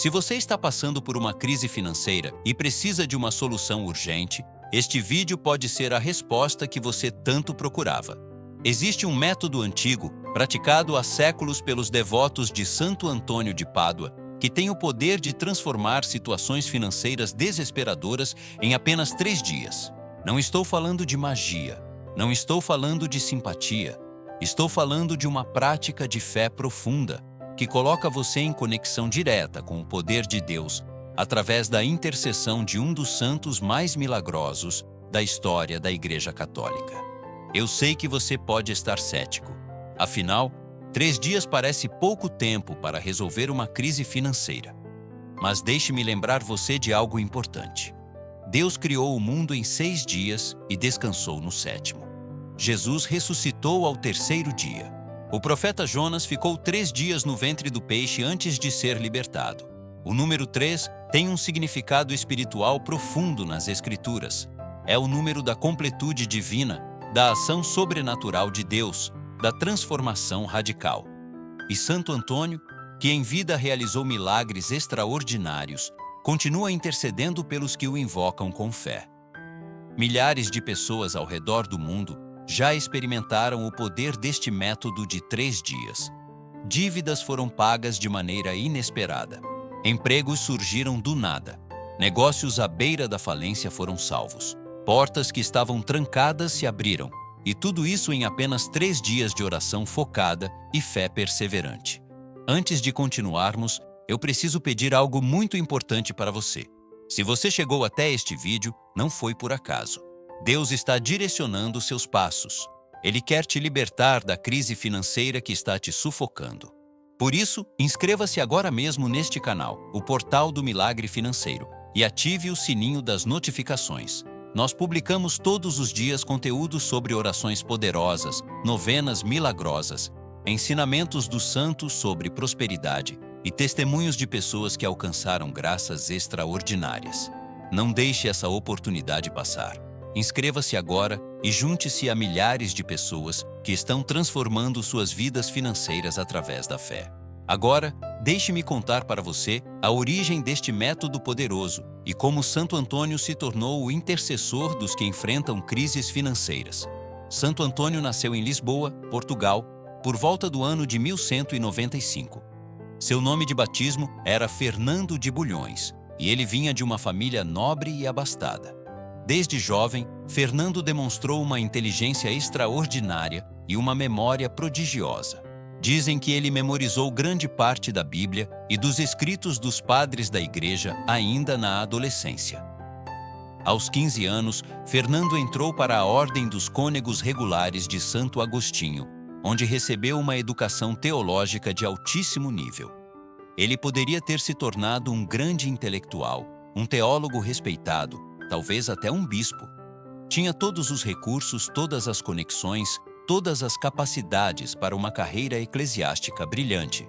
Se você está passando por uma crise financeira e precisa de uma solução urgente, este vídeo pode ser a resposta que você tanto procurava. Existe um método antigo, praticado há séculos pelos devotos de Santo Antônio de Pádua, que tem o poder de transformar situações financeiras desesperadoras em apenas 3 dias. Não estou falando de magia, não estou falando de simpatia, estou falando de uma prática de fé profunda, que coloca você em conexão direta com o poder de Deus através da intercessão de um dos santos mais milagrosos da história da Igreja Católica. Eu sei que você pode estar cético. Afinal, 3 dias parece pouco tempo para resolver uma crise financeira. Mas deixe-me lembrar você de algo importante. Deus criou o mundo em 6 dias e descansou no 7º. Jesus ressuscitou ao 3º dia. O profeta Jonas ficou 3 dias no ventre do peixe antes de ser libertado. O número 3 tem um significado espiritual profundo nas Escrituras. É o número da completude divina, da ação sobrenatural de Deus, da transformação radical. E Santo Antônio, que em vida realizou milagres extraordinários, continua intercedendo pelos que o invocam com fé. Milhares de pessoas ao redor do mundo já experimentaram o poder deste método de 3 dias. Dívidas foram pagas de maneira inesperada. Empregos surgiram do nada. Negócios à beira da falência foram salvos. Portas que estavam trancadas se abriram. E tudo isso em apenas 3 dias de oração focada e fé perseverante. Antes de continuarmos, eu preciso pedir algo muito importante para você. Se você chegou até este vídeo, não foi por acaso. Deus está direcionando seus passos. Ele quer te libertar da crise financeira que está te sufocando. Por isso, inscreva-se agora mesmo neste canal, o Portal do Milagre Financeiro, e ative o sininho das notificações. Nós publicamos todos os dias conteúdos sobre orações poderosas, novenas milagrosas, ensinamentos dos santos sobre prosperidade e testemunhos de pessoas que alcançaram graças extraordinárias. Não deixe essa oportunidade passar. Inscreva-se agora e junte-se a milhares de pessoas que estão transformando suas vidas financeiras através da fé. Agora, deixe-me contar para você a origem deste método poderoso e como Santo Antônio se tornou o intercessor dos que enfrentam crises financeiras. Santo Antônio nasceu em Lisboa, Portugal, por volta do ano de 1195. Seu nome de batismo era Fernando de Bulhões e ele vinha de uma família nobre e abastada. Desde jovem, Fernando demonstrou uma inteligência extraordinária e uma memória prodigiosa. Dizem que ele memorizou grande parte da Bíblia e dos escritos dos padres da Igreja ainda na adolescência. Aos 15 anos, Fernando entrou para a Ordem dos Cônegos Regulares de Santo Agostinho, onde recebeu uma educação teológica de altíssimo nível. Ele poderia ter se tornado um grande intelectual, um teólogo respeitado, talvez até um bispo. Tinha todos os recursos, todas as conexões, todas as capacidades para uma carreira eclesiástica brilhante.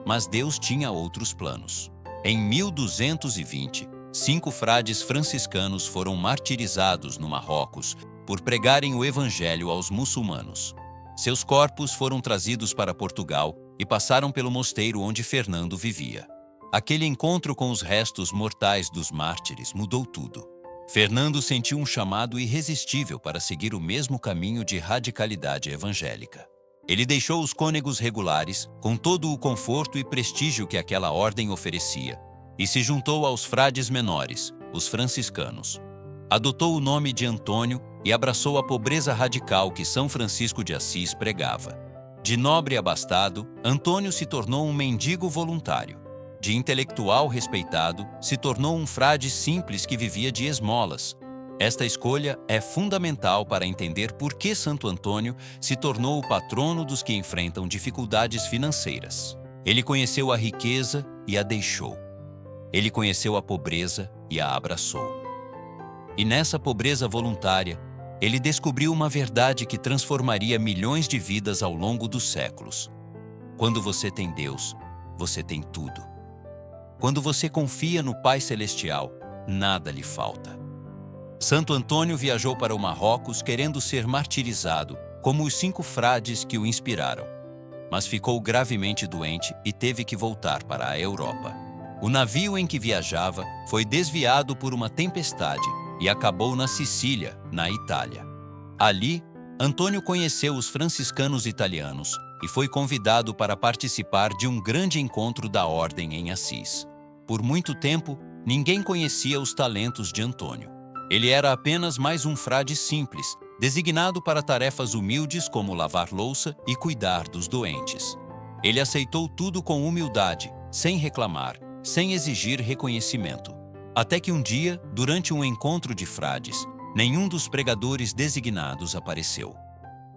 Mas Deus tinha outros planos. Em 1220, 5 frades franciscanos foram martirizados no Marrocos por pregarem o evangelho aos muçulmanos. Seus corpos foram trazidos para Portugal e passaram pelo mosteiro onde Fernando vivia. Aquele encontro com os restos mortais dos mártires mudou tudo. Fernando sentiu um chamado irresistível para seguir o mesmo caminho de radicalidade evangélica. Ele deixou os cônegos regulares, com todo o conforto e prestígio que aquela ordem oferecia, e se juntou aos frades menores, os franciscanos. Adotou o nome de Antônio e abraçou a pobreza radical que São Francisco de Assis pregava. De nobre abastado, Antônio se tornou um mendigo voluntário. De intelectual respeitado, se tornou um frade simples que vivia de esmolas. Esta escolha é fundamental para entender por que Santo Antônio se tornou o patrono dos que enfrentam dificuldades financeiras. Ele conheceu a riqueza e a deixou. Ele conheceu a pobreza e a abraçou. E nessa pobreza voluntária, ele descobriu uma verdade que transformaria milhões de vidas ao longo dos séculos. Quando você tem Deus, você tem tudo. Quando você confia no Pai Celestial, nada lhe falta. Santo Antônio viajou para o Marrocos querendo ser martirizado, como os 5 frades que o inspiraram. Mas ficou gravemente doente e teve que voltar para a Europa. O navio em que viajava foi desviado por uma tempestade e acabou na Sicília, na Itália. Ali, Antônio conheceu os franciscanos italianos e foi convidado para participar de um grande encontro da ordem em Assis. Por muito tempo, ninguém conhecia os talentos de Antônio. Ele era apenas mais um frade simples, designado para tarefas humildes como lavar louça e cuidar dos doentes. Ele aceitou tudo com humildade, sem reclamar, sem exigir reconhecimento. Até que um dia, durante um encontro de frades, nenhum dos pregadores designados apareceu.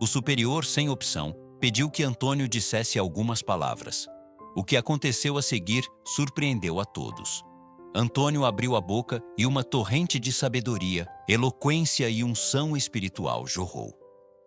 O superior, sem opção, pediu que Antônio dissesse algumas palavras. O que aconteceu a seguir surpreendeu a todos. Antônio abriu a boca e uma torrente de sabedoria, eloquência e unção espiritual jorrou.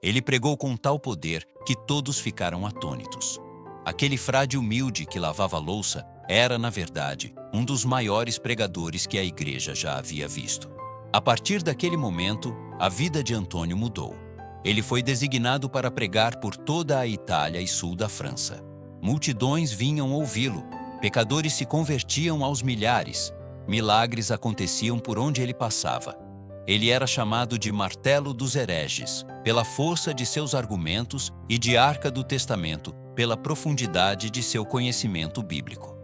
Ele pregou com tal poder que todos ficaram atônitos. Aquele frade humilde que lavava louça era, na verdade, um dos maiores pregadores que a igreja já havia visto. A partir daquele momento, a vida de Antônio mudou. Ele foi designado para pregar por toda a Itália e sul da França. Multidões vinham ouvi-lo, pecadores se convertiam aos milhares, milagres aconteciam por onde ele passava. Ele era chamado de martelo dos hereges, pela força de seus argumentos, e de arca do testamento, pela profundidade de seu conhecimento bíblico.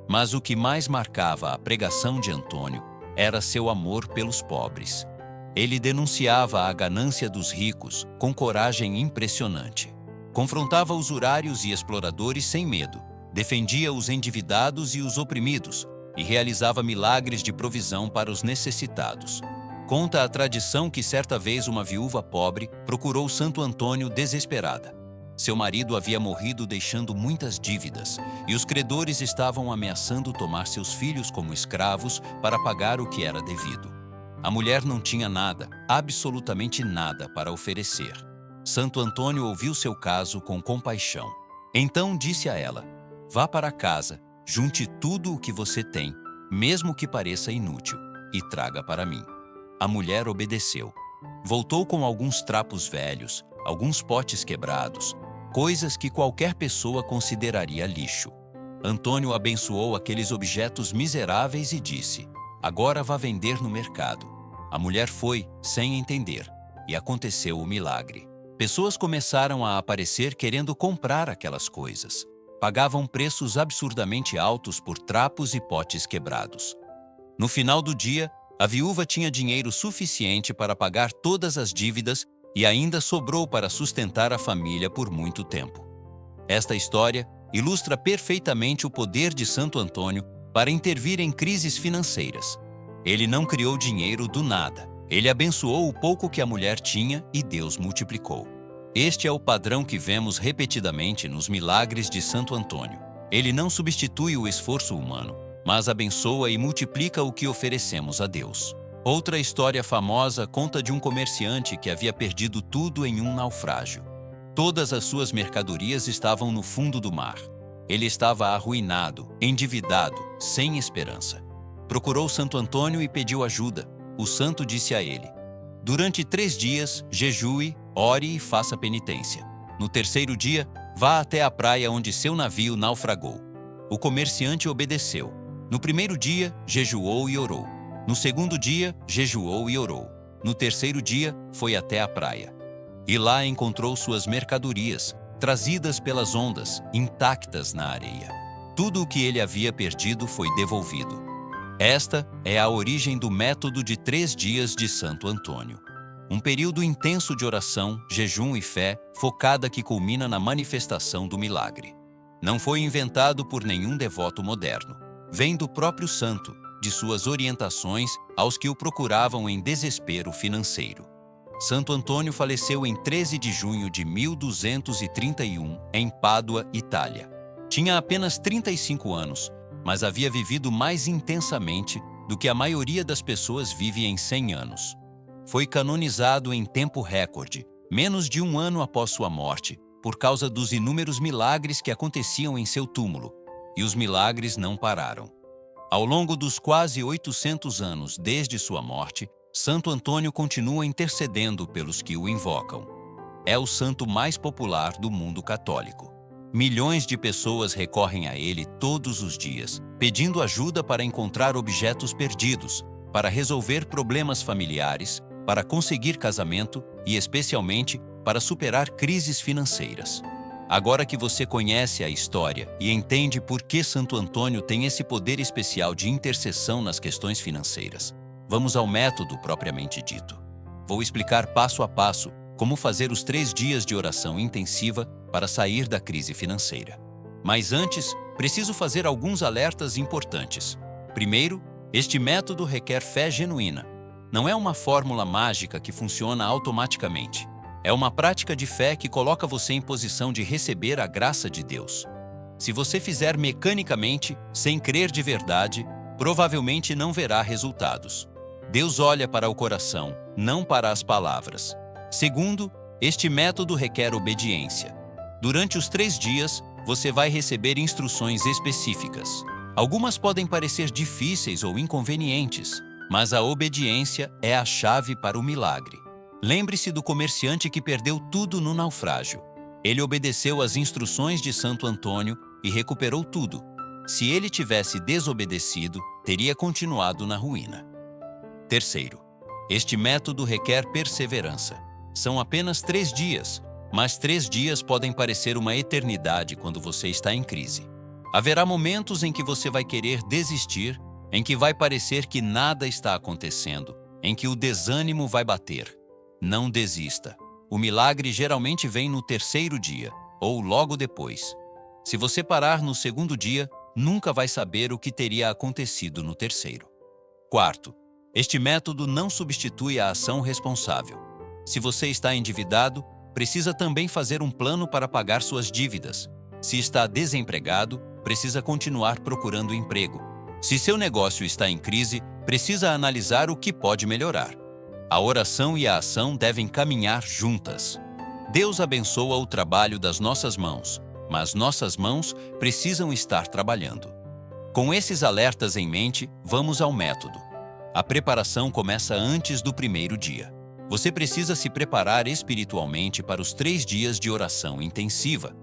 Mas o que mais marcava a pregação de Antônio era seu amor pelos pobres. Ele denunciava a ganância dos ricos com coragem impressionante. Confrontava usurários e exploradores sem medo, defendia os endividados e os oprimidos e realizava milagres de provisão para os necessitados. Conta a tradição que certa vez uma viúva pobre procurou Santo Antônio desesperada. Seu marido havia morrido deixando muitas dívidas e os credores estavam ameaçando tomar seus filhos como escravos para pagar o que era devido. A mulher não tinha nada, absolutamente nada, para oferecer. Santo Antônio ouviu seu caso com compaixão. Então disse a ela: "Vá para casa, junte tudo o que você tem, mesmo que pareça inútil, e traga para mim." A mulher obedeceu. Voltou com alguns trapos velhos, alguns potes quebrados, coisas que qualquer pessoa consideraria lixo. Antônio abençoou aqueles objetos miseráveis e disse: "Agora vá vender no mercado." A mulher foi, sem entender, e aconteceu o milagre. Pessoas começaram a aparecer querendo comprar aquelas coisas. Pagavam preços absurdamente altos por trapos e potes quebrados. No final do dia, a viúva tinha dinheiro suficiente para pagar todas as dívidas e ainda sobrou para sustentar a família por muito tempo. Esta história ilustra perfeitamente o poder de Santo Antônio para intervir em crises financeiras. Ele não criou dinheiro do nada. Ele abençoou o pouco que a mulher tinha e Deus multiplicou. Este é o padrão que vemos repetidamente nos milagres de Santo Antônio. Ele não substitui o esforço humano, mas abençoa e multiplica o que oferecemos a Deus. Outra história famosa conta de um comerciante que havia perdido tudo em um naufrágio. Todas as suas mercadorias estavam no fundo do mar. Ele estava arruinado, endividado, sem esperança. Procurou Santo Antônio e pediu ajuda. O santo disse a ele: "Durante 3 dias, jejue, ore e faça penitência. No terceiro dia, vá até a praia onde seu navio naufragou." O comerciante obedeceu. No primeiro dia, jejuou e orou. No segundo dia, jejuou e orou. No terceiro dia, foi até a praia. E lá encontrou suas mercadorias, trazidas pelas ondas, intactas na areia. Tudo o que ele havia perdido foi devolvido. Esta é a origem do método de 3 dias de Santo Antônio. Um período intenso de oração, jejum e fé, focada que culmina na manifestação do milagre. Não foi inventado por nenhum devoto moderno. Vem do próprio santo, de suas orientações aos que o procuravam em desespero financeiro. Santo Antônio faleceu em 13 de junho de 1231, em Pádua, Itália. Tinha apenas 35 anos, mas havia vivido mais intensamente do que a maioria das pessoas vive em 100 anos. Foi canonizado em tempo recorde, menos de 1 ano após sua morte, por causa dos inúmeros milagres que aconteciam em seu túmulo, e os milagres não pararam. Ao longo dos quase 800 anos desde sua morte, Santo Antônio continua intercedendo pelos que o invocam. É o santo mais popular do mundo católico. Milhões de pessoas recorrem a ele todos os dias, pedindo ajuda para encontrar objetos perdidos, para resolver problemas familiares, para conseguir casamento e, especialmente, para superar crises financeiras. Agora que você conhece a história e entende por que Santo Antônio tem esse poder especial de intercessão nas questões financeiras, vamos ao método propriamente dito. Vou explicar passo a passo como fazer os 3 dias de oração intensiva para sair da crise financeira. Mas antes, preciso fazer alguns alertas importantes. Primeiro, este método requer fé genuína. Não é uma fórmula mágica que funciona automaticamente. É uma prática de fé que coloca você em posição de receber a graça de Deus. Se você fizer mecanicamente, sem crer de verdade, provavelmente não verá resultados. Deus olha para o coração, não para as palavras. Segundo, este método requer obediência. Durante os 3 dias, você vai receber instruções específicas. Algumas podem parecer difíceis ou inconvenientes, mas a obediência é a chave para o milagre. Lembre-se do comerciante que perdeu tudo no naufrágio. Ele obedeceu às instruções de Santo Antônio e recuperou tudo. Se ele tivesse desobedecido, teria continuado na ruína. Terceiro, este método requer perseverança. São apenas 3 dias, mas 3 dias podem parecer uma eternidade quando você está em crise. Haverá momentos em que você vai querer desistir, em que vai parecer que nada está acontecendo, em que o desânimo vai bater. Não desista. O milagre geralmente vem no 3º dia, ou logo depois. Se você parar no 2º dia, nunca vai saber o que teria acontecido no 3º. Quarto, este método não substitui a ação responsável. Se você está endividado, precisa também fazer um plano para pagar suas dívidas. Se está desempregado, precisa continuar procurando emprego. Se seu negócio está em crise, precisa analisar o que pode melhorar. A oração e a ação devem caminhar juntas. Deus abençoa o trabalho das nossas mãos, mas nossas mãos precisam estar trabalhando. Com esses alertas em mente, vamos ao método. A preparação começa antes do 1º dia. Você precisa se preparar espiritualmente para os 3 dias de oração intensiva.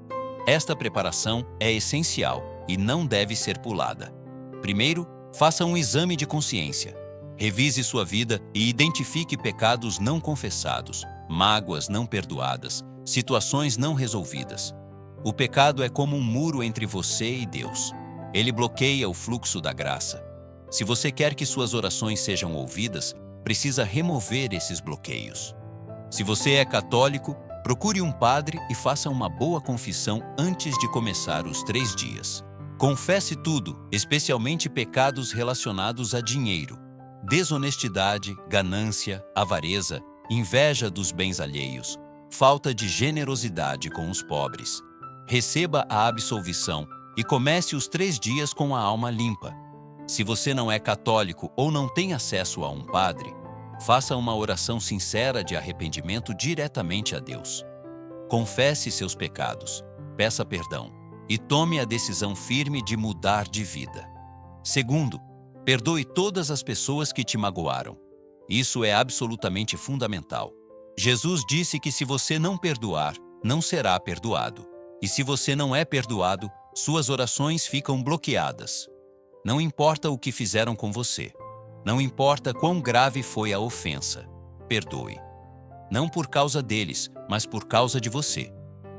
Esta preparação é essencial e não deve ser pulada. Primeiro, faça um exame de consciência. Revise sua vida e identifique pecados não confessados, mágoas não perdoadas, situações não resolvidas. O pecado é como um muro entre você e Deus. Ele bloqueia o fluxo da graça. Se você quer que suas orações sejam ouvidas, precisa remover esses bloqueios. Se você é católico, procure um padre e faça uma boa confissão antes de começar os 3 dias. Confesse tudo, especialmente pecados relacionados a dinheiro, desonestidade, ganância, avareza, inveja dos bens alheios, falta de generosidade com os pobres. Receba a absolvição e comece os 3 dias com a alma limpa. Se você não é católico ou não tem acesso a um padre, faça uma oração sincera de arrependimento diretamente a Deus. Confesse seus pecados, peça perdão e tome a decisão firme de mudar de vida. Segundo, perdoe todas as pessoas que te magoaram. Isso é absolutamente fundamental. Jesus disse que se você não perdoar, não será perdoado. E se você não é perdoado, suas orações ficam bloqueadas. Não importa o que fizeram com você. Não importa quão grave foi a ofensa. Perdoe. Não por causa deles, mas por causa de você.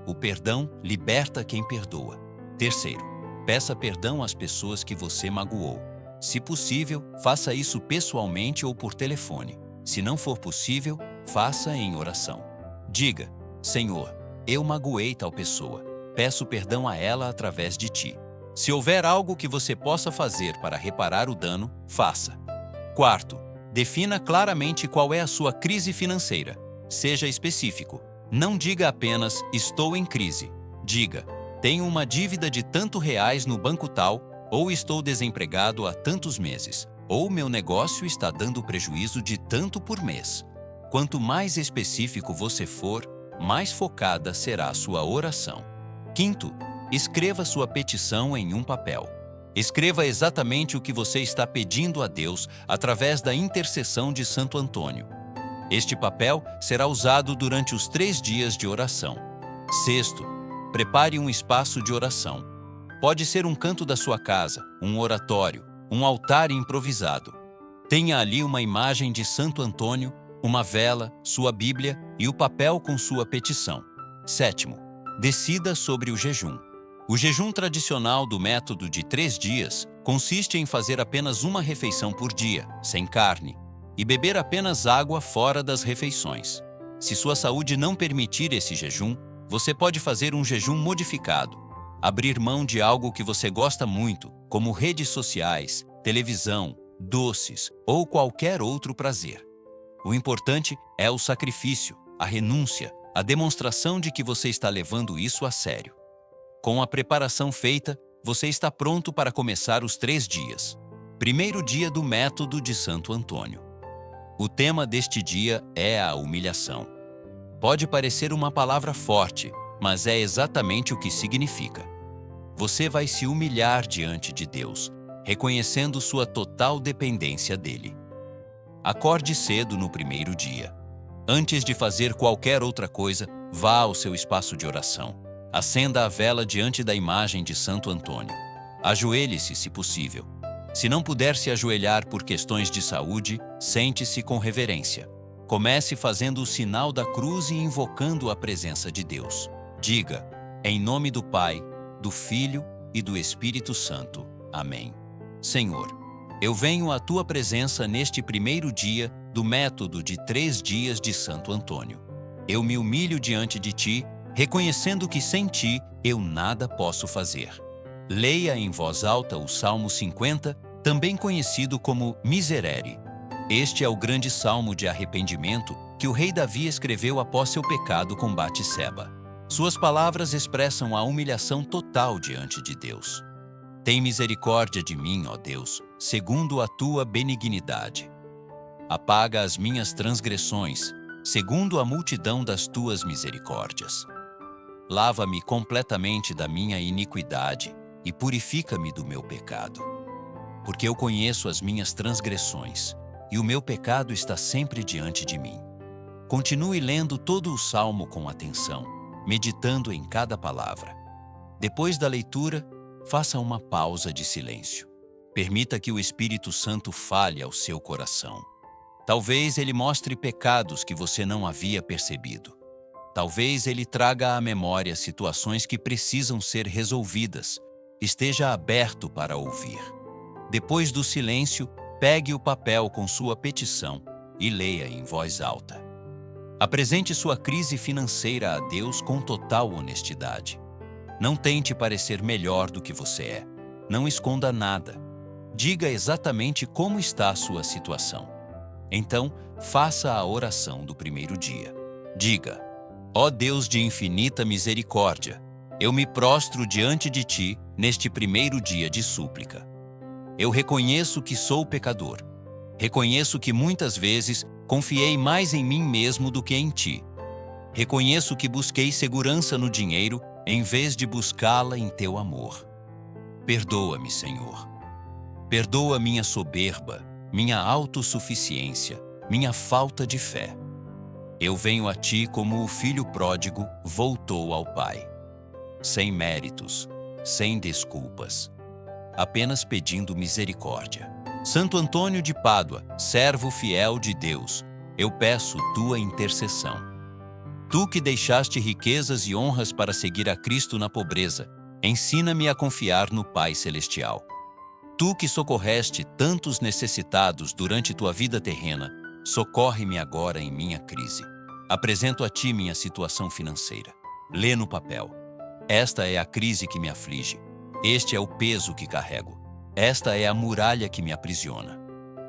O perdão liberta quem perdoa. Terceiro, peça perdão às pessoas que você magoou. Se possível, faça isso pessoalmente ou por telefone. Se não for possível, faça em oração. Diga: Senhor, eu magoei tal pessoa. Peço perdão a ela através de ti. Se houver algo que você possa fazer para reparar o dano, faça. Quarto, defina claramente qual é a sua crise financeira. Seja específico. Não diga apenas, estou em crise. Diga, tenho uma dívida de tanto reais no banco tal, ou estou desempregado há tantos meses, ou meu negócio está dando prejuízo de tanto por mês. Quanto mais específico você for, mais focada será a sua oração. Quinto, escreva sua petição em um papel. Escreva exatamente o que você está pedindo a Deus através da intercessão de Santo Antônio. Este papel será usado durante os 3 dias de oração. Sexto, prepare um espaço de oração. Pode ser um canto da sua casa, um oratório, um altar improvisado. Tenha ali uma imagem de Santo Antônio, uma vela, sua Bíblia e o papel com sua petição. 7º, decida sobre o jejum. O jejum tradicional do método de 3 dias consiste em fazer apenas uma refeição por dia, sem carne, e beber apenas água fora das refeições. Se sua saúde não permitir esse jejum, você pode fazer um jejum modificado. Abrir mão de algo que você gosta muito, como redes sociais, televisão, doces ou qualquer outro prazer. O importante é o sacrifício, a renúncia, a demonstração de que você está levando isso a sério. Com a preparação feita, você está pronto para começar os 3 dias. Primeiro dia do método de Santo Antônio. O tema deste dia é a humilhação. Pode parecer uma palavra forte, mas é exatamente o que significa. Você vai se humilhar diante de Deus, reconhecendo sua total dependência dele. Acorde cedo no primeiro dia. Antes de fazer qualquer outra coisa, vá ao seu espaço de oração. Acenda a vela diante da imagem de Santo Antônio. Ajoelhe-se, se possível. Se não puder se ajoelhar por questões de saúde, sente-se com reverência. Comece fazendo o sinal da cruz e invocando a presença de Deus. Diga, em nome do Pai, do Filho e do Espírito Santo. Amém. Senhor, eu venho à tua presença neste primeiro dia do método de 3 dias de Santo Antônio. Eu me humilho diante de ti, reconhecendo que sem ti eu nada posso fazer. Leia em voz alta o Salmo 50, também conhecido como Miserere. Este é o grande salmo de arrependimento que o rei Davi escreveu após seu pecado com Batseba. Suas palavras expressam a humilhação total diante de Deus. Tem misericórdia de mim, ó Deus, segundo a tua benignidade. Apaga as minhas transgressões, segundo a multidão das tuas misericórdias. Lava-me completamente da minha iniquidade e purifica-me do meu pecado. Porque eu conheço as minhas transgressões e o meu pecado está sempre diante de mim. Continue lendo todo o salmo com atenção, meditando em cada palavra. Depois da leitura, faça uma pausa de silêncio. Permita que o Espírito Santo fale ao seu coração. Talvez ele mostre pecados que você não havia percebido. Talvez ele traga à memória situações que precisam ser resolvidas. Esteja aberto para ouvir. Depois do silêncio, pegue o papel com sua petição e leia em voz alta. Apresente sua crise financeira a Deus com total honestidade. Não tente parecer melhor do que você é. Não esconda nada. Diga exatamente como está a sua situação. Então, faça a oração do primeiro dia. Diga: ó Deus de infinita misericórdia, eu me prostro diante de ti neste primeiro dia de súplica. Eu reconheço que sou pecador. Reconheço que muitas vezes confiei mais em mim mesmo do que em ti. Reconheço que busquei segurança no dinheiro em vez de buscá-la em teu amor. Perdoa-me, Senhor. Perdoa minha soberba, minha autossuficiência, minha falta de fé. Eu venho a ti como o filho pródigo voltou ao pai. Sem méritos, sem desculpas, apenas pedindo misericórdia. Santo Antônio de Pádua, servo fiel de Deus, eu peço tua intercessão. Tu que deixaste riquezas e honras para seguir a Cristo na pobreza, ensina-me a confiar no Pai Celestial. Tu que socorreste tantos necessitados durante tua vida terrena, socorre-me agora em minha crise. Apresento a ti minha situação financeira. Lê no papel. Esta é a crise que me aflige. Este é o peso que carrego. Esta é a muralha que me aprisiona.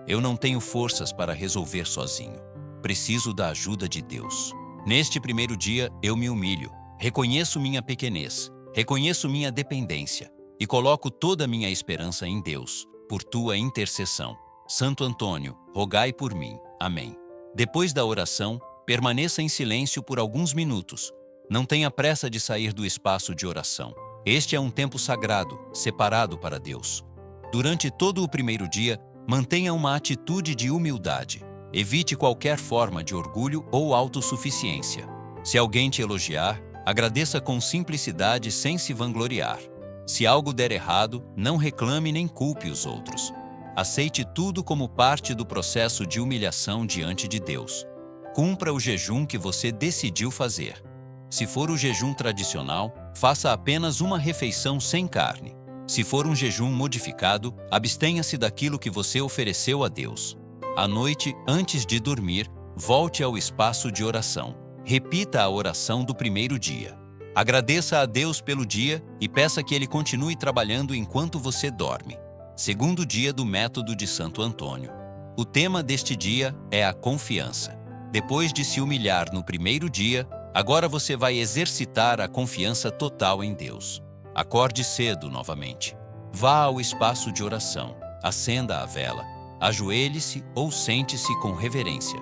Eu não tenho forças para resolver sozinho. Preciso da ajuda de Deus. Neste primeiro dia, eu me humilho. Reconheço minha pequenez. Reconheço minha dependência. E coloco toda a minha esperança em Deus, por tua intercessão. Santo Antônio, rogai por mim. Amém. Depois da oração, permaneça em silêncio por alguns minutos. Não tenha pressa de sair do espaço de oração. Este é um tempo sagrado, separado para Deus. Durante todo o primeiro dia, mantenha uma atitude de humildade. Evite qualquer forma de orgulho ou autossuficiência. Se alguém te elogiar, Agradeça com simplicidade sem se vangloriar. Se algo der errado, não reclame nem culpe os outros. Aceite tudo como parte do processo de humilhação diante de Deus. Cumpra o jejum que você decidiu fazer. Se for o jejum tradicional, faça apenas uma refeição sem carne. Se for um jejum modificado, abstenha-se daquilo que você ofereceu a Deus. À noite, antes de dormir, volte ao espaço de oração. Repita a oração do primeiro dia. Agradeça a Deus pelo dia e peça que Ele continue trabalhando enquanto você dorme. Segundo dia do método de Santo Antônio. O tema deste dia é a confiança. Depois de se humilhar no primeiro dia, agora você vai exercitar a confiança total em Deus. Acorde cedo novamente. Vá ao espaço de oração, acenda a vela, ajoelhe-se ou sente-se com reverência.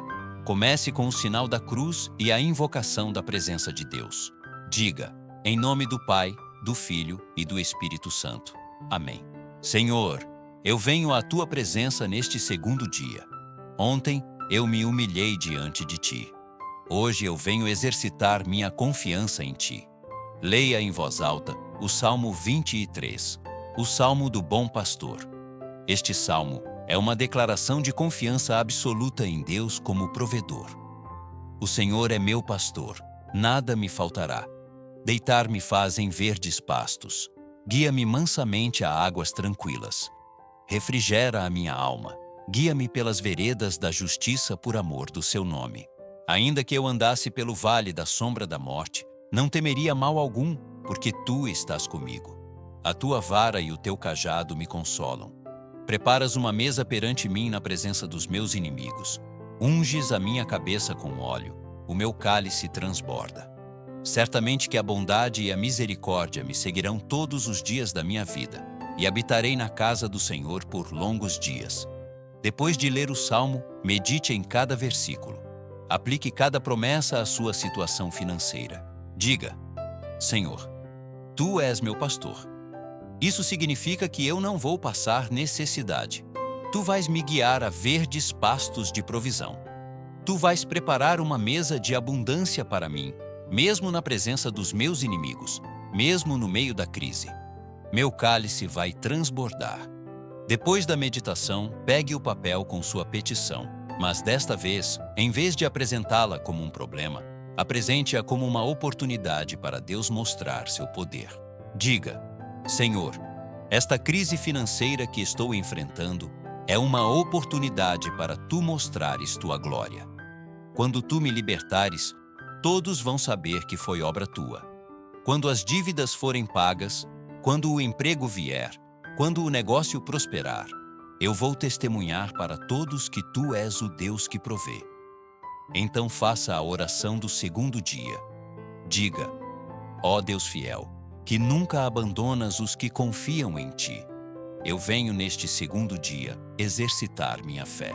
Comece com o sinal da cruz e a invocação da presença de Deus. Diga, em nome do Pai, do Filho e do Espírito Santo. Amém. Senhor, eu venho à Tua presença neste segundo dia. Ontem eu me humilhei diante de Ti. Hoje eu venho exercitar minha confiança em Ti. Leia em voz alta o Salmo 23, o Salmo do Bom Pastor. Este salmo é uma declaração de confiança absoluta em Deus como provedor. O Senhor é meu pastor, nada me faltará. Deitar-me faz em verdes pastos. Guia-me mansamente a águas tranquilas. Refrigera a minha alma. Guia-me pelas veredas da justiça por amor do seu nome. Ainda que eu andasse pelo vale da sombra da morte, não temeria mal algum, porque tu estás comigo. A tua vara e o teu cajado me consolam. Preparas uma mesa perante mim na presença dos meus inimigos. Unges a minha cabeça com óleo, o meu cálice transborda. Certamente que a bondade e a misericórdia me seguirão todos os dias da minha vida, e habitarei na casa do Senhor por longos dias. Depois de ler o salmo, medite em cada versículo. Aplique cada promessa à sua situação financeira. Diga, Senhor, Tu és meu pastor. Isso significa que eu não vou passar necessidade. Tu vais me guiar a verdes pastos de provisão. Tu vais preparar uma mesa de abundância para mim, mesmo na presença dos meus inimigos, mesmo no meio da crise. Meu cálice vai transbordar. Depois da meditação, pegue o papel com sua petição, mas desta vez, em vez de apresentá-la como um problema, apresente-a como uma oportunidade para Deus mostrar seu poder. Diga, Senhor, esta crise financeira que estou enfrentando é uma oportunidade para Tu mostrares Tua glória. Quando Tu me libertares, todos vão saber que foi obra Tua. Quando as dívidas forem pagas, quando o emprego vier, quando o negócio prosperar, eu vou testemunhar para todos que Tu és o Deus que provê. Então faça a oração do segundo dia. Diga, ó Deus fiel, que nunca abandonas os que confiam em Ti. Eu venho neste segundo dia exercitar minha fé.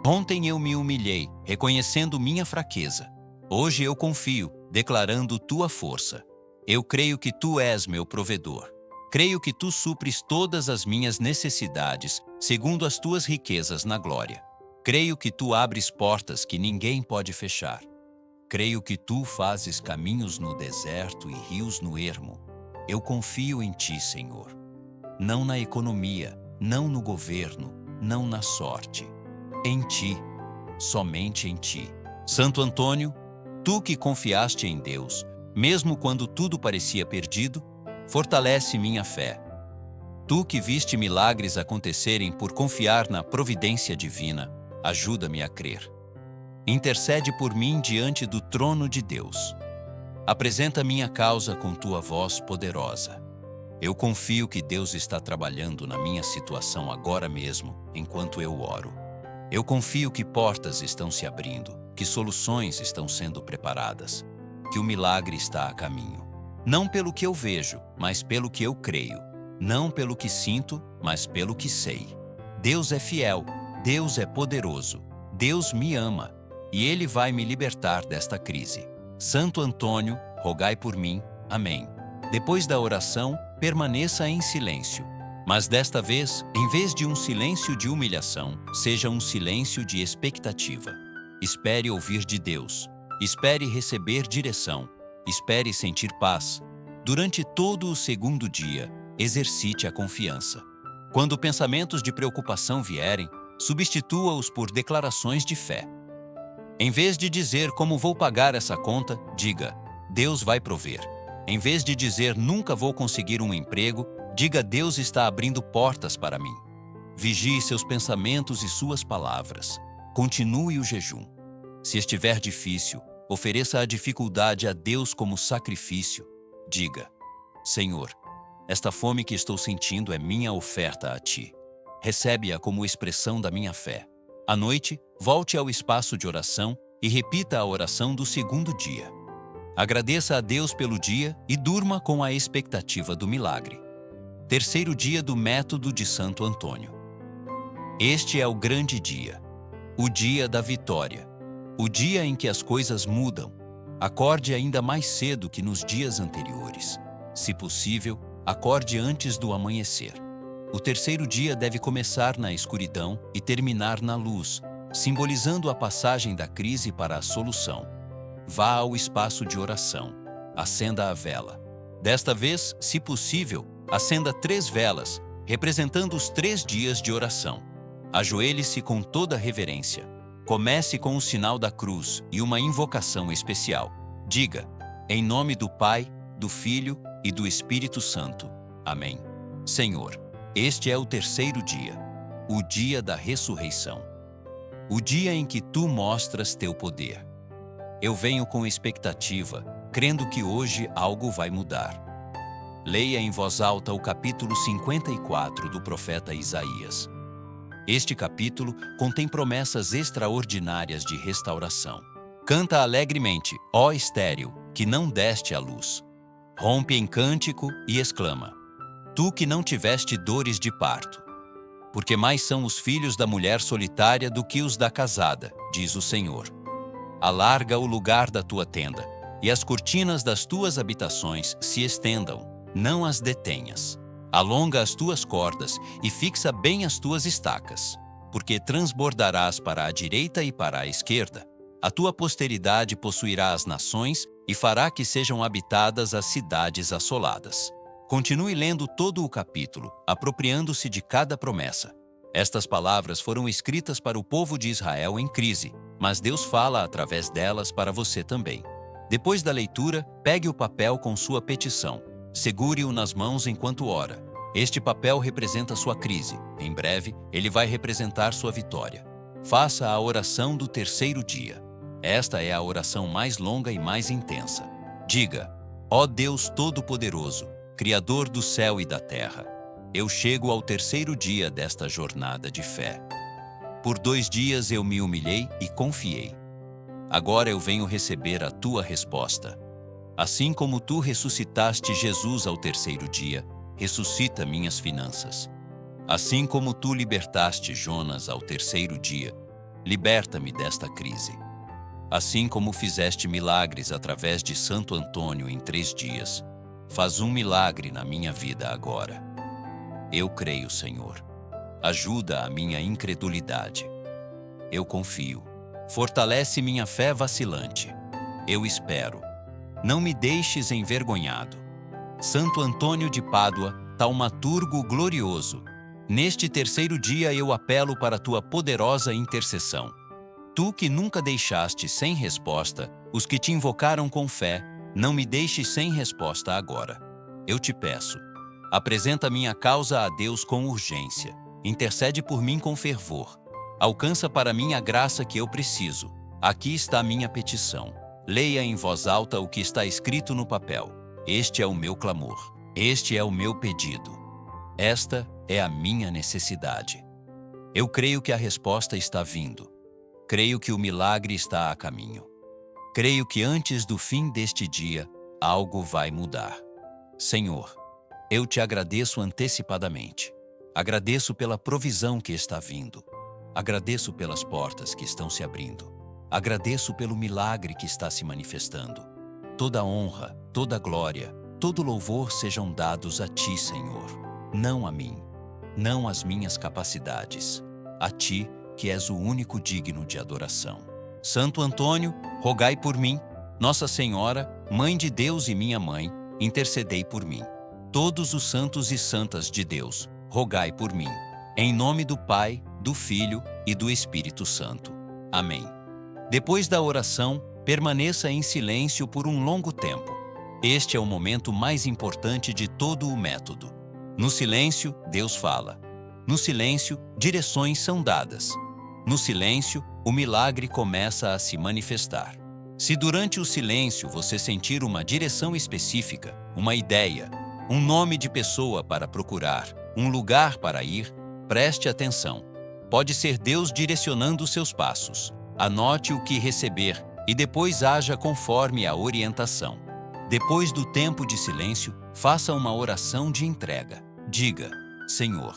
Ontem eu me humilhei, reconhecendo minha fraqueza. Hoje eu confio, declarando Tua força. Eu creio que Tu és meu provedor. Creio que Tu supres todas as minhas necessidades, segundo as Tuas riquezas na glória. Creio que Tu abres portas que ninguém pode fechar. Creio que Tu fazes caminhos no deserto e rios no ermo. Eu confio em Ti, Senhor. Não na economia, não no governo, não na sorte. Em Ti, somente em Ti. Santo Antônio, Tu que confiaste em Deus, mesmo quando tudo parecia perdido, fortalece minha fé. Tu que viste milagres acontecerem por confiar na providência divina, ajuda-me a crer. Intercede por mim diante do trono de Deus. Apresenta minha causa com Tua voz poderosa. Eu confio que Deus está trabalhando na minha situação agora mesmo, enquanto eu oro. Eu confio que portas estão se abrindo, que soluções estão sendo preparadas, que o milagre está a caminho. Não pelo que eu vejo, mas pelo que eu creio. Não pelo que sinto, mas pelo que sei. Deus é fiel, Deus é poderoso, Deus me ama, e Ele vai me libertar desta crise. Santo Antônio, rogai por mim. Amém. Depois da oração, permaneça em silêncio. Mas desta vez, em vez de um silêncio de humilhação, seja um silêncio de expectativa. Espere ouvir de Deus. Espere receber direção. espere sentir paz. Durante todo o segundo dia, exercite a confiança. Quando pensamentos de preocupação vierem, substitua-os por declarações de fé. Em vez de dizer como vou pagar essa conta, diga, Deus vai prover. Em vez de dizer nunca vou conseguir um emprego, diga Deus está abrindo portas para mim. Vigie seus pensamentos e suas palavras. Continue o jejum. Se estiver difícil, ofereça a dificuldade a Deus como sacrifício. Diga, Senhor, esta fome que estou sentindo é minha oferta a Ti. Recebe-a como expressão da minha fé. À noite, volte ao espaço de oração e repita a oração do segundo dia. Agradeça a Deus pelo dia e durma com a expectativa do milagre. Terceiro dia do método de Santo Antônio. Este é o grande dia, o dia da vitória, o dia em que as coisas mudam. Acorde ainda mais cedo que nos dias anteriores. Se possível, acorde antes do amanhecer. O terceiro dia deve começar na escuridão e terminar na luz, simbolizando a passagem da crise para a solução. Vá ao espaço de oração. Acenda a vela. Desta vez, se possível, acenda 3 velas, representando os 3 dias de oração. Ajoelhe-se com toda reverência. Comece com o sinal da cruz e uma invocação especial. Diga, em nome do Pai, do Filho e do Espírito Santo. Amém. Senhor, este é o terceiro dia, o dia da ressurreição. O dia em que Tu mostras Teu poder. Eu venho com expectativa, crendo que hoje algo vai mudar. Leia em voz alta o capítulo 54 do profeta Isaías. Este capítulo contém promessas extraordinárias de restauração. Canta alegremente, ó estéril, que não deste à luz. Rompe em cântico e exclama, tu que não tiveste dores de parto. Porque mais são os filhos da mulher solitária do que os da casada, diz o Senhor. Alarga o lugar da tua tenda, e as cortinas das tuas habitações se estendam, não as detenhas. Alonga as tuas cordas e fixa bem as tuas estacas, porque transbordarás para a direita e para a esquerda. A tua posteridade possuirá as nações e fará que sejam habitadas as cidades assoladas. Continue lendo todo o capítulo, apropriando-se de cada promessa. Estas palavras foram escritas para o povo de Israel em crise, mas Deus fala através delas para você também. Depois da leitura, pegue o papel com sua petição. Segure-o nas mãos enquanto ora. Este papel representa sua crise. Em breve, ele vai representar sua vitória. Faça a oração do terceiro dia. Esta é a oração mais longa e mais intensa. Diga, ó Deus Todo-Poderoso, Criador do céu e da terra, eu chego ao terceiro dia desta jornada de fé. Por 2 dias eu me humilhei e confiei. Agora eu venho receber a tua resposta. Assim como tu ressuscitaste Jesus ao terceiro dia, ressuscita minhas finanças. Assim como tu libertaste Jonas ao terceiro dia, liberta-me desta crise. Assim como fizeste milagres através de Santo Antônio em 3 dias, faz um milagre na minha vida agora. Eu creio, Senhor. Ajuda a minha incredulidade. Eu confio. Fortalece minha fé vacilante. Eu espero. Não me deixes envergonhado. Santo Antônio de Pádua, taumaturgo glorioso, neste terceiro dia eu apelo para tua poderosa intercessão. Tu que nunca deixaste sem resposta os que te invocaram com fé, não me deixes sem resposta agora. Eu te peço, apresenta minha causa a Deus com urgência. Intercede por mim com fervor. Alcança para mim a graça que eu preciso. Aqui está a minha petição. Leia em voz alta o que está escrito no papel. Este é o meu clamor. Este é o meu pedido. Esta é a minha necessidade. Eu creio que a resposta está vindo. Creio que o milagre está a caminho. Creio que antes do fim deste dia, algo vai mudar. Senhor, eu te agradeço antecipadamente. Agradeço pela provisão que está vindo. Agradeço pelas portas que estão se abrindo. Agradeço pelo milagre que está se manifestando. Toda honra, toda glória, todo louvor sejam dados a Ti, Senhor. Não a mim, não às minhas capacidades. A Ti, que és o único digno de adoração. Santo Antônio, rogai por mim. Nossa Senhora, Mãe de Deus e minha mãe, intercedei por mim. Todos os santos e santas de Deus, rogai por mim. Em nome do Pai, do Filho e do Espírito Santo. Amém. Depois da oração, permaneça em silêncio por um longo tempo. Este é o momento mais importante de todo o método. No silêncio, Deus fala. No silêncio, direções são dadas. No silêncio, o milagre começa a se manifestar. Se durante o silêncio você sentir uma direção específica, uma ideia, um nome de pessoa para procurar, um lugar para ir, preste atenção. Pode ser Deus direcionando seus passos. Anote o que receber e depois haja conforme a orientação. Depois do tempo de silêncio, faça uma oração de entrega. Diga: Senhor,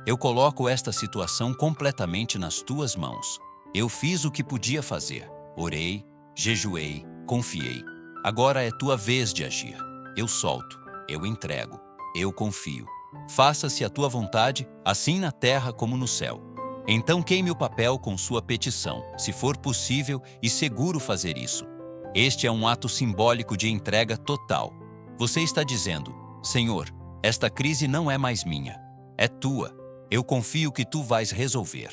eu coloco esta situação completamente nas tuas mãos. Eu fiz o que podia fazer. Orei, jejuei, confiei. Agora é tua vez de agir. Eu solto, eu entrego, eu confio. Faça-se a tua vontade, assim na terra como no céu. Então queime o papel com sua petição, se for possível e seguro fazer isso. Este é um ato simbólico de entrega total. Você está dizendo: Senhor, esta crise não é mais minha, é tua. Eu confio que tu vais resolver.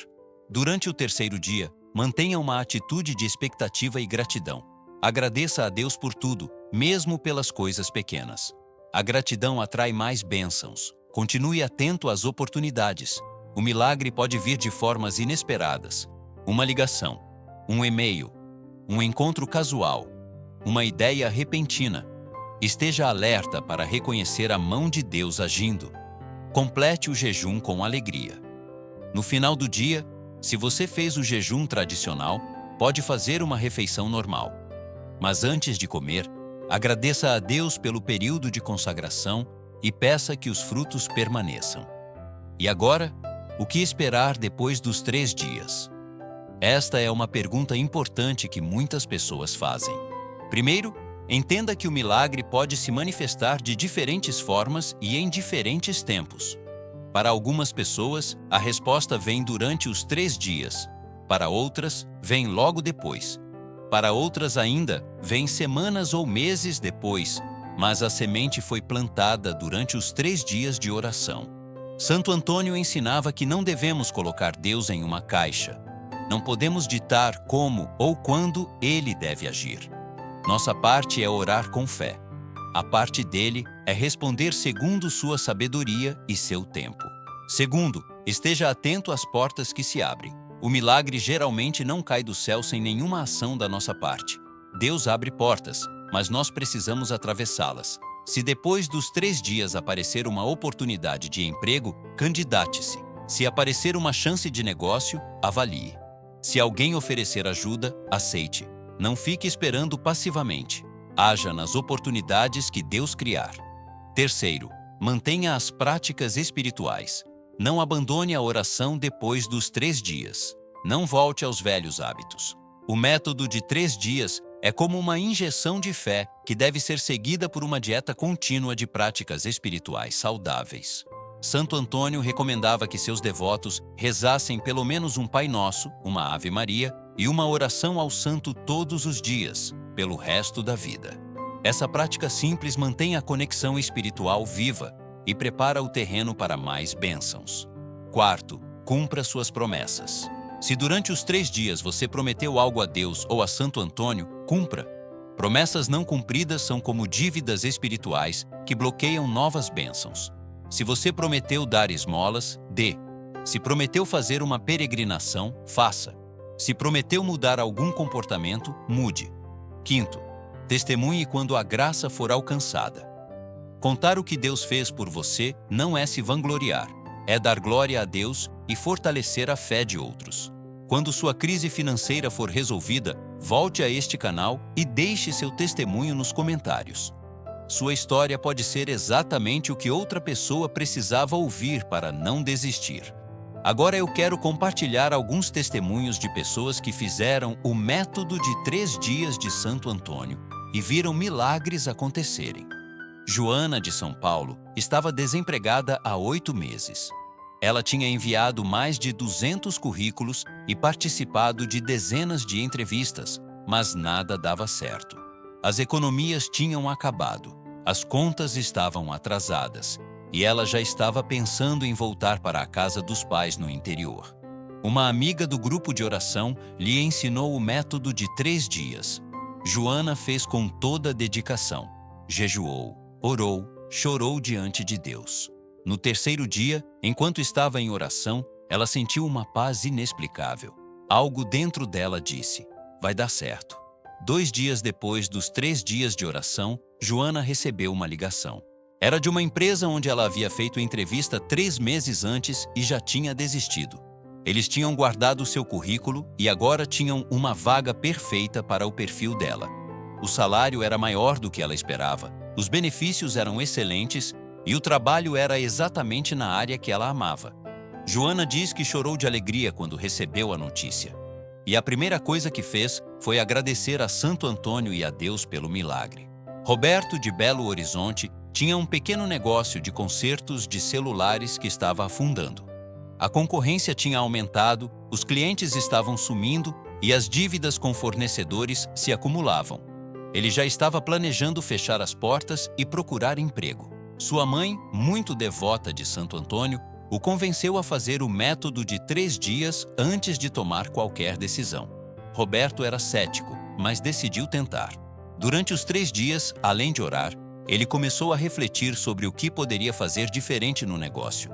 Durante o terceiro dia, mantenha uma atitude de expectativa e gratidão. Agradeça a Deus por tudo, mesmo pelas coisas pequenas. A gratidão atrai mais bênçãos. Continue atento às oportunidades. O milagre pode vir de formas inesperadas. Uma ligação, um e-mail, um encontro casual, uma ideia repentina. Esteja alerta para reconhecer a mão de Deus agindo. Complete o jejum com alegria. No final do dia, se você fez o jejum tradicional, pode fazer uma refeição normal. Mas antes de comer, agradeça a Deus pelo período de consagração e peça que os frutos permaneçam. E agora, o que esperar depois dos 3 dias? Esta é uma pergunta importante que muitas pessoas fazem. Primeiro, entenda que o milagre pode se manifestar de diferentes formas e em diferentes tempos. Para algumas pessoas, a resposta vem durante os 3 dias. Para outras, vem logo depois. Para outras ainda, vem semanas ou meses depois, mas a semente foi plantada durante os 3 dias de oração. Santo Antônio ensinava que não devemos colocar Deus em uma caixa. Não podemos ditar como ou quando Ele deve agir. Nossa parte é orar com fé. A parte dele é responder segundo sua sabedoria e seu tempo. Segundo, esteja atento às portas que se abrem. O milagre geralmente não cai do céu sem nenhuma ação da nossa parte. Deus abre portas, mas nós precisamos atravessá-las. Se depois dos 3 dias aparecer uma oportunidade de emprego, candidate-se. Se aparecer uma chance de negócio, avalie. Se alguém oferecer ajuda, aceite. Não fique esperando passivamente. Haja nas oportunidades que Deus criar. Terceiro, mantenha as práticas espirituais. Não abandone a oração depois dos 3 dias. Não volte aos velhos hábitos. O método de 3 dias é como uma injeção de fé que deve ser seguida por uma dieta contínua de práticas espirituais saudáveis. Santo Antônio recomendava que seus devotos rezassem pelo menos um Pai Nosso, uma Ave Maria e uma oração ao Santo todos os dias, pelo resto da vida. Essa prática simples mantém a conexão espiritual viva e prepara o terreno para mais bênçãos. Quarto, cumpra suas promessas. Se durante os 3 dias você prometeu algo a Deus ou a Santo Antônio, cumpra. Promessas não cumpridas são como dívidas espirituais que bloqueiam novas bênçãos. Se você prometeu dar esmolas, dê. Se prometeu fazer uma peregrinação, faça. Se prometeu mudar algum comportamento, mude. Quinto, testemunhe quando a graça for alcançada. Contar o que Deus fez por você não é se vangloriar, é dar glória a Deus e fortalecer a fé de outros. Quando sua crise financeira for resolvida, volte a este canal e deixe seu testemunho nos comentários. Sua história pode ser exatamente o que outra pessoa precisava ouvir para não desistir. Agora eu quero compartilhar alguns testemunhos de pessoas que fizeram o método de 3 dias de Santo Antônio e viram milagres acontecerem. Joana, de São Paulo, estava desempregada há 8 meses. Ela tinha enviado mais de 200 currículos e participado de dezenas de entrevistas, mas nada dava certo. As economias tinham acabado, as contas estavam atrasadas e ela já estava pensando em voltar para a casa dos pais no interior. Uma amiga do grupo de oração lhe ensinou o método de 3 dias. Joana fez com toda a dedicação. Jejuou, orou, chorou diante de Deus. No 3º dia, enquanto estava em oração, ela sentiu uma paz inexplicável. Algo dentro dela disse: vai dar certo. 2 dias depois dos 3 dias de oração, Joana recebeu uma ligação. Era de uma empresa onde ela havia feito entrevista 3 meses antes e já tinha desistido. Eles tinham guardado seu currículo e agora tinham uma vaga perfeita para o perfil dela. O salário era maior do que ela esperava, os benefícios eram excelentes e o trabalho era exatamente na área que ela amava. Joana diz que chorou de alegria quando recebeu a notícia. E a primeira coisa que fez foi agradecer a Santo Antônio e a Deus pelo milagre. Roberto, de Belo Horizonte, tinha um pequeno negócio de consertos de celulares que estava afundando. A concorrência tinha aumentado, os clientes estavam sumindo e as dívidas com fornecedores se acumulavam. Ele já estava planejando fechar as portas e procurar emprego. Sua mãe, muito devota de Santo Antônio, o convenceu a fazer o método de 3 dias antes de tomar qualquer decisão. Roberto era cético, mas decidiu tentar. Durante os 3 dias, além de orar, ele começou a refletir sobre o que poderia fazer diferente no negócio.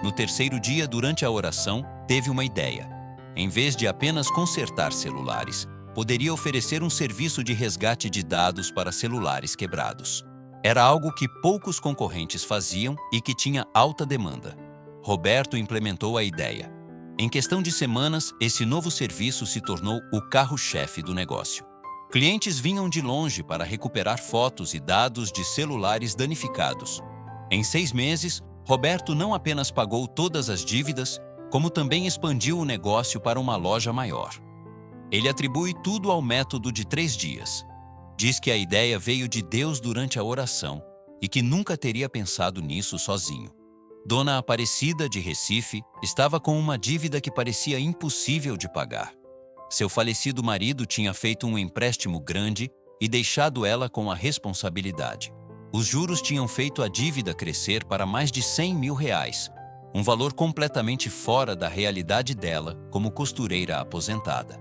No 3º dia, durante a oração, teve uma ideia. Em vez de apenas consertar celulares, poderia oferecer um serviço de resgate de dados para celulares quebrados. Era algo que poucos concorrentes faziam e que tinha alta demanda. Roberto implementou a ideia. Em questão de semanas, esse novo serviço se tornou o carro-chefe do negócio. Clientes vinham de longe para recuperar fotos e dados de celulares danificados. Em 6 meses, Roberto não apenas pagou todas as dívidas, como também expandiu o negócio para uma loja maior. Ele atribui tudo ao método de 3 dias. Diz que a ideia veio de Deus durante a oração e que nunca teria pensado nisso sozinho. Dona Aparecida, de Recife, estava com uma dívida que parecia impossível de pagar. Seu falecido marido tinha feito um empréstimo grande e deixado ela com a responsabilidade. Os juros tinham feito a dívida crescer para mais de R$100 mil, um valor completamente fora da realidade dela como costureira aposentada.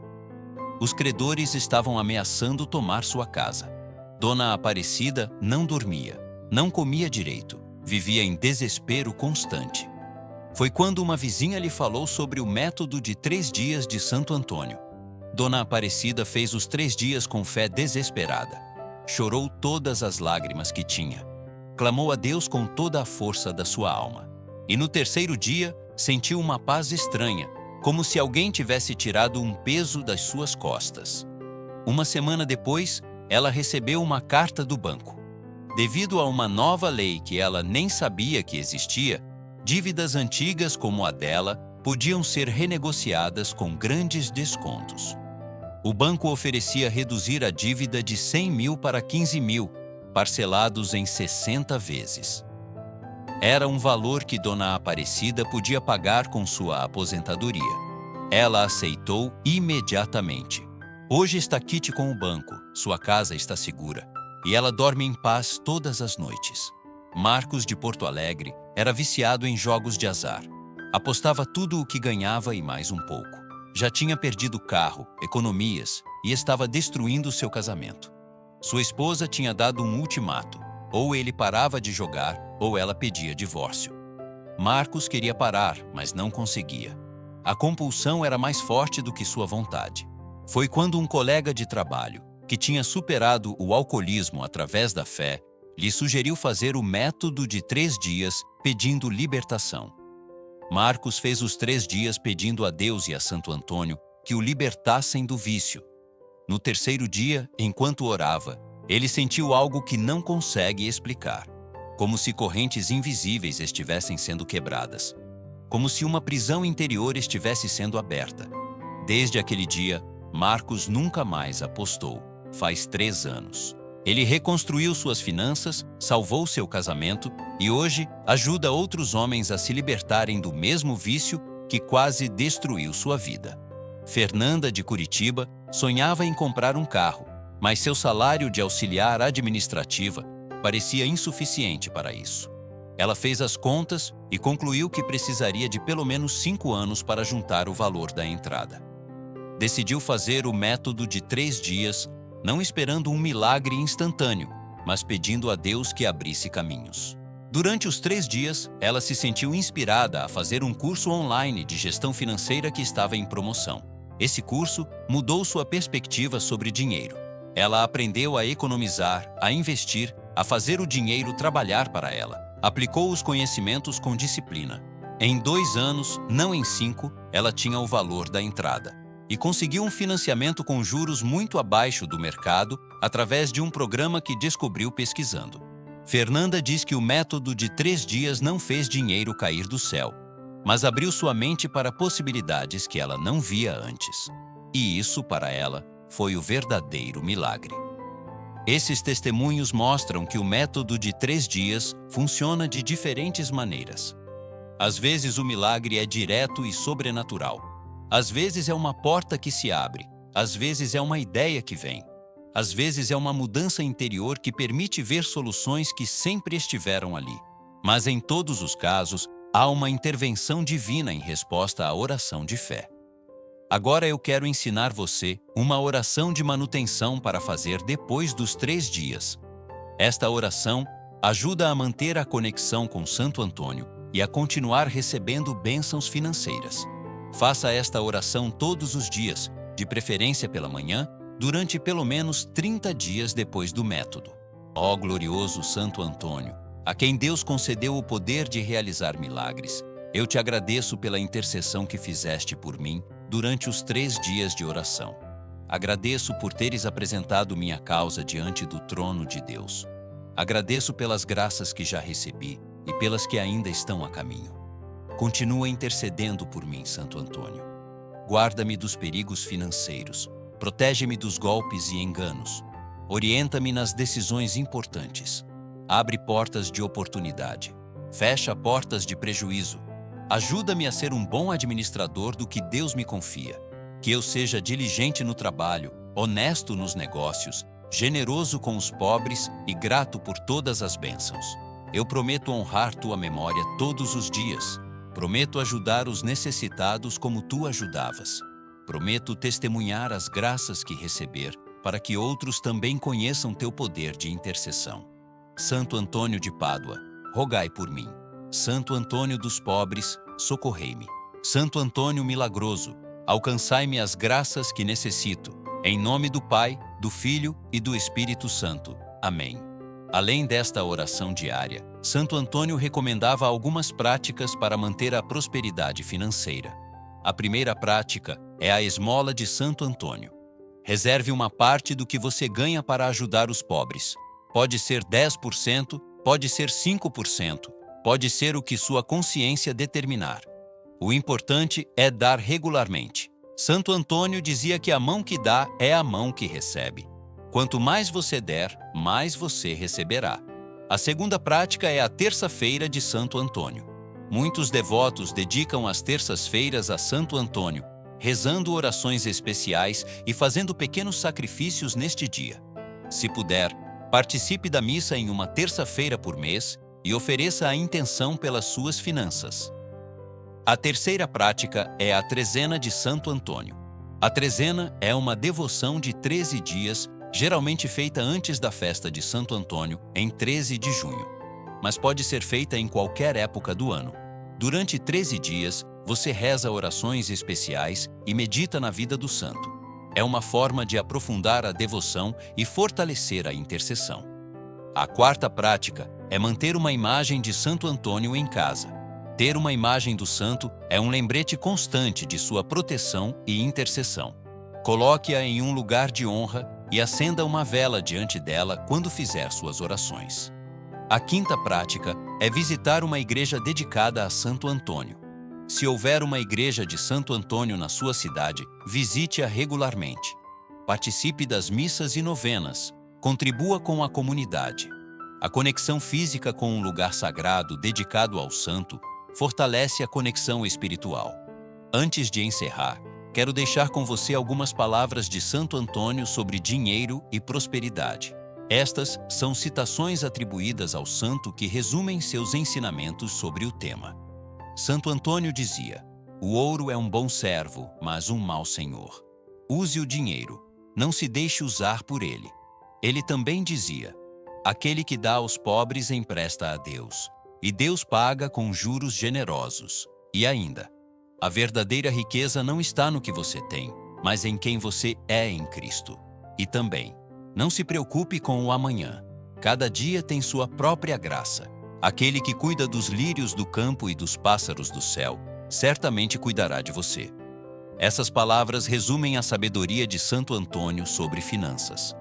Os credores estavam ameaçando tomar sua casa. Dona Aparecida não dormia, não comia direito. Vivia em desespero constante. Foi quando uma vizinha lhe falou sobre o método de 3 dias de Santo Antônio. Dona Aparecida fez os 3 dias com fé desesperada. Chorou todas as lágrimas que tinha. Clamou a Deus com toda a força da sua alma. E no 3º dia, sentiu uma paz estranha, como se alguém tivesse tirado um peso das suas costas. Uma semana depois, ela recebeu uma carta do banco. Devido a uma nova lei que ela nem sabia que existia, dívidas antigas como a dela podiam ser renegociadas com grandes descontos. O banco oferecia reduzir a dívida de 100 mil para 15 mil, parcelados em 60 vezes. Era um valor que Dona Aparecida podia pagar com sua aposentadoria. Ela aceitou imediatamente. Hoje está quite com o banco, sua casa está segura. E ela dorme em paz todas as noites. Marcos, de Porto Alegre, era viciado em jogos de azar. Apostava tudo o que ganhava e mais um pouco. Já tinha perdido carro, economias e estava destruindo seu casamento. Sua esposa tinha dado um ultimato. Ou ele parava de jogar, ou ela pedia divórcio. Marcos queria parar, mas não conseguia. A compulsão era mais forte do que sua vontade. Foi quando um colega de trabalho, que tinha superado o alcoolismo através da fé, lhe sugeriu fazer o método de 3 dias pedindo libertação. Marcos fez os 3 dias pedindo a Deus e a Santo Antônio que o libertassem do vício. No 3º dia, enquanto orava, ele sentiu algo que não consegue explicar, como se correntes invisíveis estivessem sendo quebradas, como se uma prisão interior estivesse sendo aberta. Desde aquele dia, Marcos nunca mais apostou. Faz 3 anos. Ele reconstruiu suas finanças, salvou seu casamento e hoje ajuda outros homens a se libertarem do mesmo vício que quase destruiu sua vida. Fernanda, de Curitiba, sonhava em comprar um carro, mas seu salário de auxiliar administrativa parecia insuficiente para isso. Ela fez as contas e concluiu que precisaria de pelo menos 5 anos para juntar o valor da entrada. Decidiu fazer o método de 3 dias, não esperando um milagre instantâneo, mas pedindo a Deus que abrisse caminhos. Durante os 3 dias, ela se sentiu inspirada a fazer um curso online de gestão financeira que estava em promoção. Esse curso mudou sua perspectiva sobre dinheiro. Ela aprendeu a economizar, a investir, a fazer o dinheiro trabalhar para ela. Aplicou os conhecimentos com disciplina. Em 2 anos, não em 5, ela tinha o valor da entrada. E conseguiu um financiamento com juros muito abaixo do mercado através de um programa que descobriu pesquisando. Fernanda diz que o método de 3 dias não fez dinheiro cair do céu, mas abriu sua mente para possibilidades que ela não via antes. E isso, para ela, foi o verdadeiro milagre. Esses testemunhos mostram que o método de 3 dias funciona de diferentes maneiras. Às vezes o milagre é direto e sobrenatural. Às vezes é uma porta que se abre. Às vezes é uma ideia que vem. Às vezes é uma mudança interior que permite ver soluções que sempre estiveram ali. Mas em todos os casos, há uma intervenção divina em resposta à oração de fé. Agora eu quero ensinar você uma oração de manutenção para fazer depois dos 3 dias. Esta oração ajuda a manter a conexão com Santo Antônio e a continuar recebendo bênçãos financeiras. Faça esta oração todos os dias, de preferência pela manhã, durante pelo menos 30 dias depois do método. Ó glorioso Santo Antônio, a quem Deus concedeu o poder de realizar milagres, eu te agradeço pela intercessão que fizeste por mim durante os 3 dias de oração. Agradeço por teres apresentado minha causa diante do trono de Deus. Agradeço pelas graças que já recebi e pelas que ainda estão a caminho. Continua intercedendo por mim, Santo Antônio. Guarda-me dos perigos financeiros. Protege-me dos golpes e enganos. Orienta-me nas decisões importantes. Abre portas de oportunidade. Fecha portas de prejuízo. Ajuda-me a ser um bom administrador do que Deus me confia. Que eu seja diligente no trabalho, honesto nos negócios, generoso com os pobres e grato por todas as bênçãos. Eu prometo honrar tua memória todos os dias. Prometo ajudar os necessitados como tu ajudavas. Prometo testemunhar as graças que receber, para que outros também conheçam teu poder de intercessão. Santo Antônio de Pádua, rogai por mim. Santo Antônio dos pobres, socorrei-me. Santo Antônio milagroso, alcançai-me as graças que necessito. Em nome do Pai, do Filho e do Espírito Santo. Amém. Além desta oração diária, Santo Antônio recomendava algumas práticas para manter a prosperidade financeira. A primeira prática é a esmola de Santo Antônio. Reserve uma parte do que você ganha para ajudar os pobres. Pode ser 10%, pode ser 5%, pode ser o que sua consciência determinar. O importante é dar regularmente. Santo Antônio dizia que a mão que dá é a mão que recebe. Quanto mais você der, mais você receberá. A segunda prática é a terça-feira de Santo Antônio. Muitos devotos dedicam as terças-feiras a Santo Antônio, rezando orações especiais e fazendo pequenos sacrifícios neste dia. Se puder, participe da missa em uma terça-feira por mês e ofereça a intenção pelas suas finanças. A terceira prática é a trezena de Santo Antônio. A trezena é uma devoção de 13 dias, geralmente feita antes da festa de Santo Antônio, em 13 de junho. Mas pode ser feita em qualquer época do ano. Durante 13 dias, você reza orações especiais e medita na vida do santo. É uma forma de aprofundar a devoção e fortalecer a intercessão. A quarta prática é manter uma imagem de Santo Antônio em casa. Ter uma imagem do santo é um lembrete constante de sua proteção e intercessão. Coloque-a em um lugar de honra e acenda uma vela diante dela quando fizer suas orações. A quinta prática é visitar uma igreja dedicada a Santo Antônio. Se houver uma igreja de Santo Antônio na sua cidade, visite-a regularmente. Participe das missas e novenas. Contribua com a comunidade. A conexão física com um lugar sagrado dedicado ao santo fortalece a conexão espiritual. Antes de encerrar, quero deixar com você algumas palavras de Santo Antônio sobre dinheiro e prosperidade. Estas são citações atribuídas ao santo que resumem seus ensinamentos sobre o tema. Santo Antônio dizia: "O ouro é um bom servo, mas um mau senhor. Use o dinheiro, não se deixe usar por ele." Ele também dizia: "Aquele que dá aos pobres empresta a Deus, e Deus paga com juros generosos." E ainda: "A verdadeira riqueza não está no que você tem, mas em quem você é em Cristo." E também: "Não se preocupe com o amanhã. Cada dia tem sua própria graça. Aquele que cuida dos lírios do campo e dos pássaros do céu, certamente cuidará de você." Essas palavras resumem a sabedoria de Santo Antônio sobre finanças.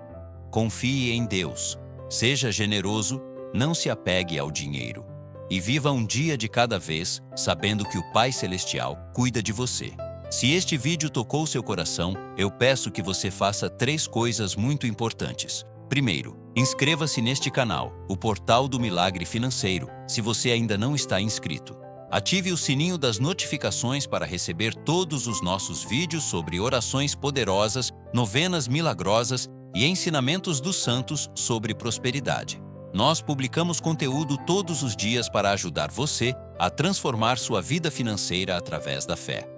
Confie em Deus, seja generoso, não se apegue ao dinheiro. E viva um dia de cada vez, sabendo que o Pai Celestial cuida de você. Se este vídeo tocou seu coração, eu peço que você faça 3 coisas muito importantes. Primeiro, inscreva-se neste canal, o Portal do Milagre Financeiro, se você ainda não está inscrito. Ative o sininho das notificações para receber todos os nossos vídeos sobre orações poderosas, novenas milagrosas e ensinamentos dos santos sobre prosperidade. Nós publicamos conteúdo todos os dias para ajudar você a transformar sua vida financeira através da fé.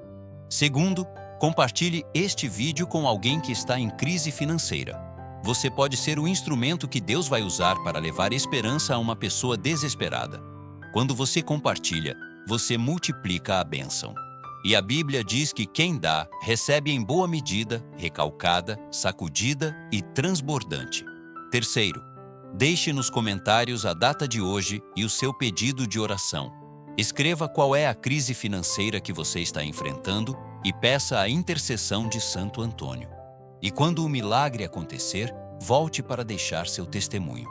Segundo, compartilhe este vídeo com alguém que está em crise financeira. Você pode ser o instrumento que Deus vai usar para levar esperança a uma pessoa desesperada. Quando você compartilha, você multiplica a bênção. E a Bíblia diz que quem dá, recebe em boa medida, recalcada, sacudida e transbordante. Terceiro, deixe nos comentários a data de hoje e o seu pedido de oração. Escreva qual é a crise financeira que você está enfrentando e peça a intercessão de Santo Antônio. E quando o milagre acontecer, volte para deixar seu testemunho.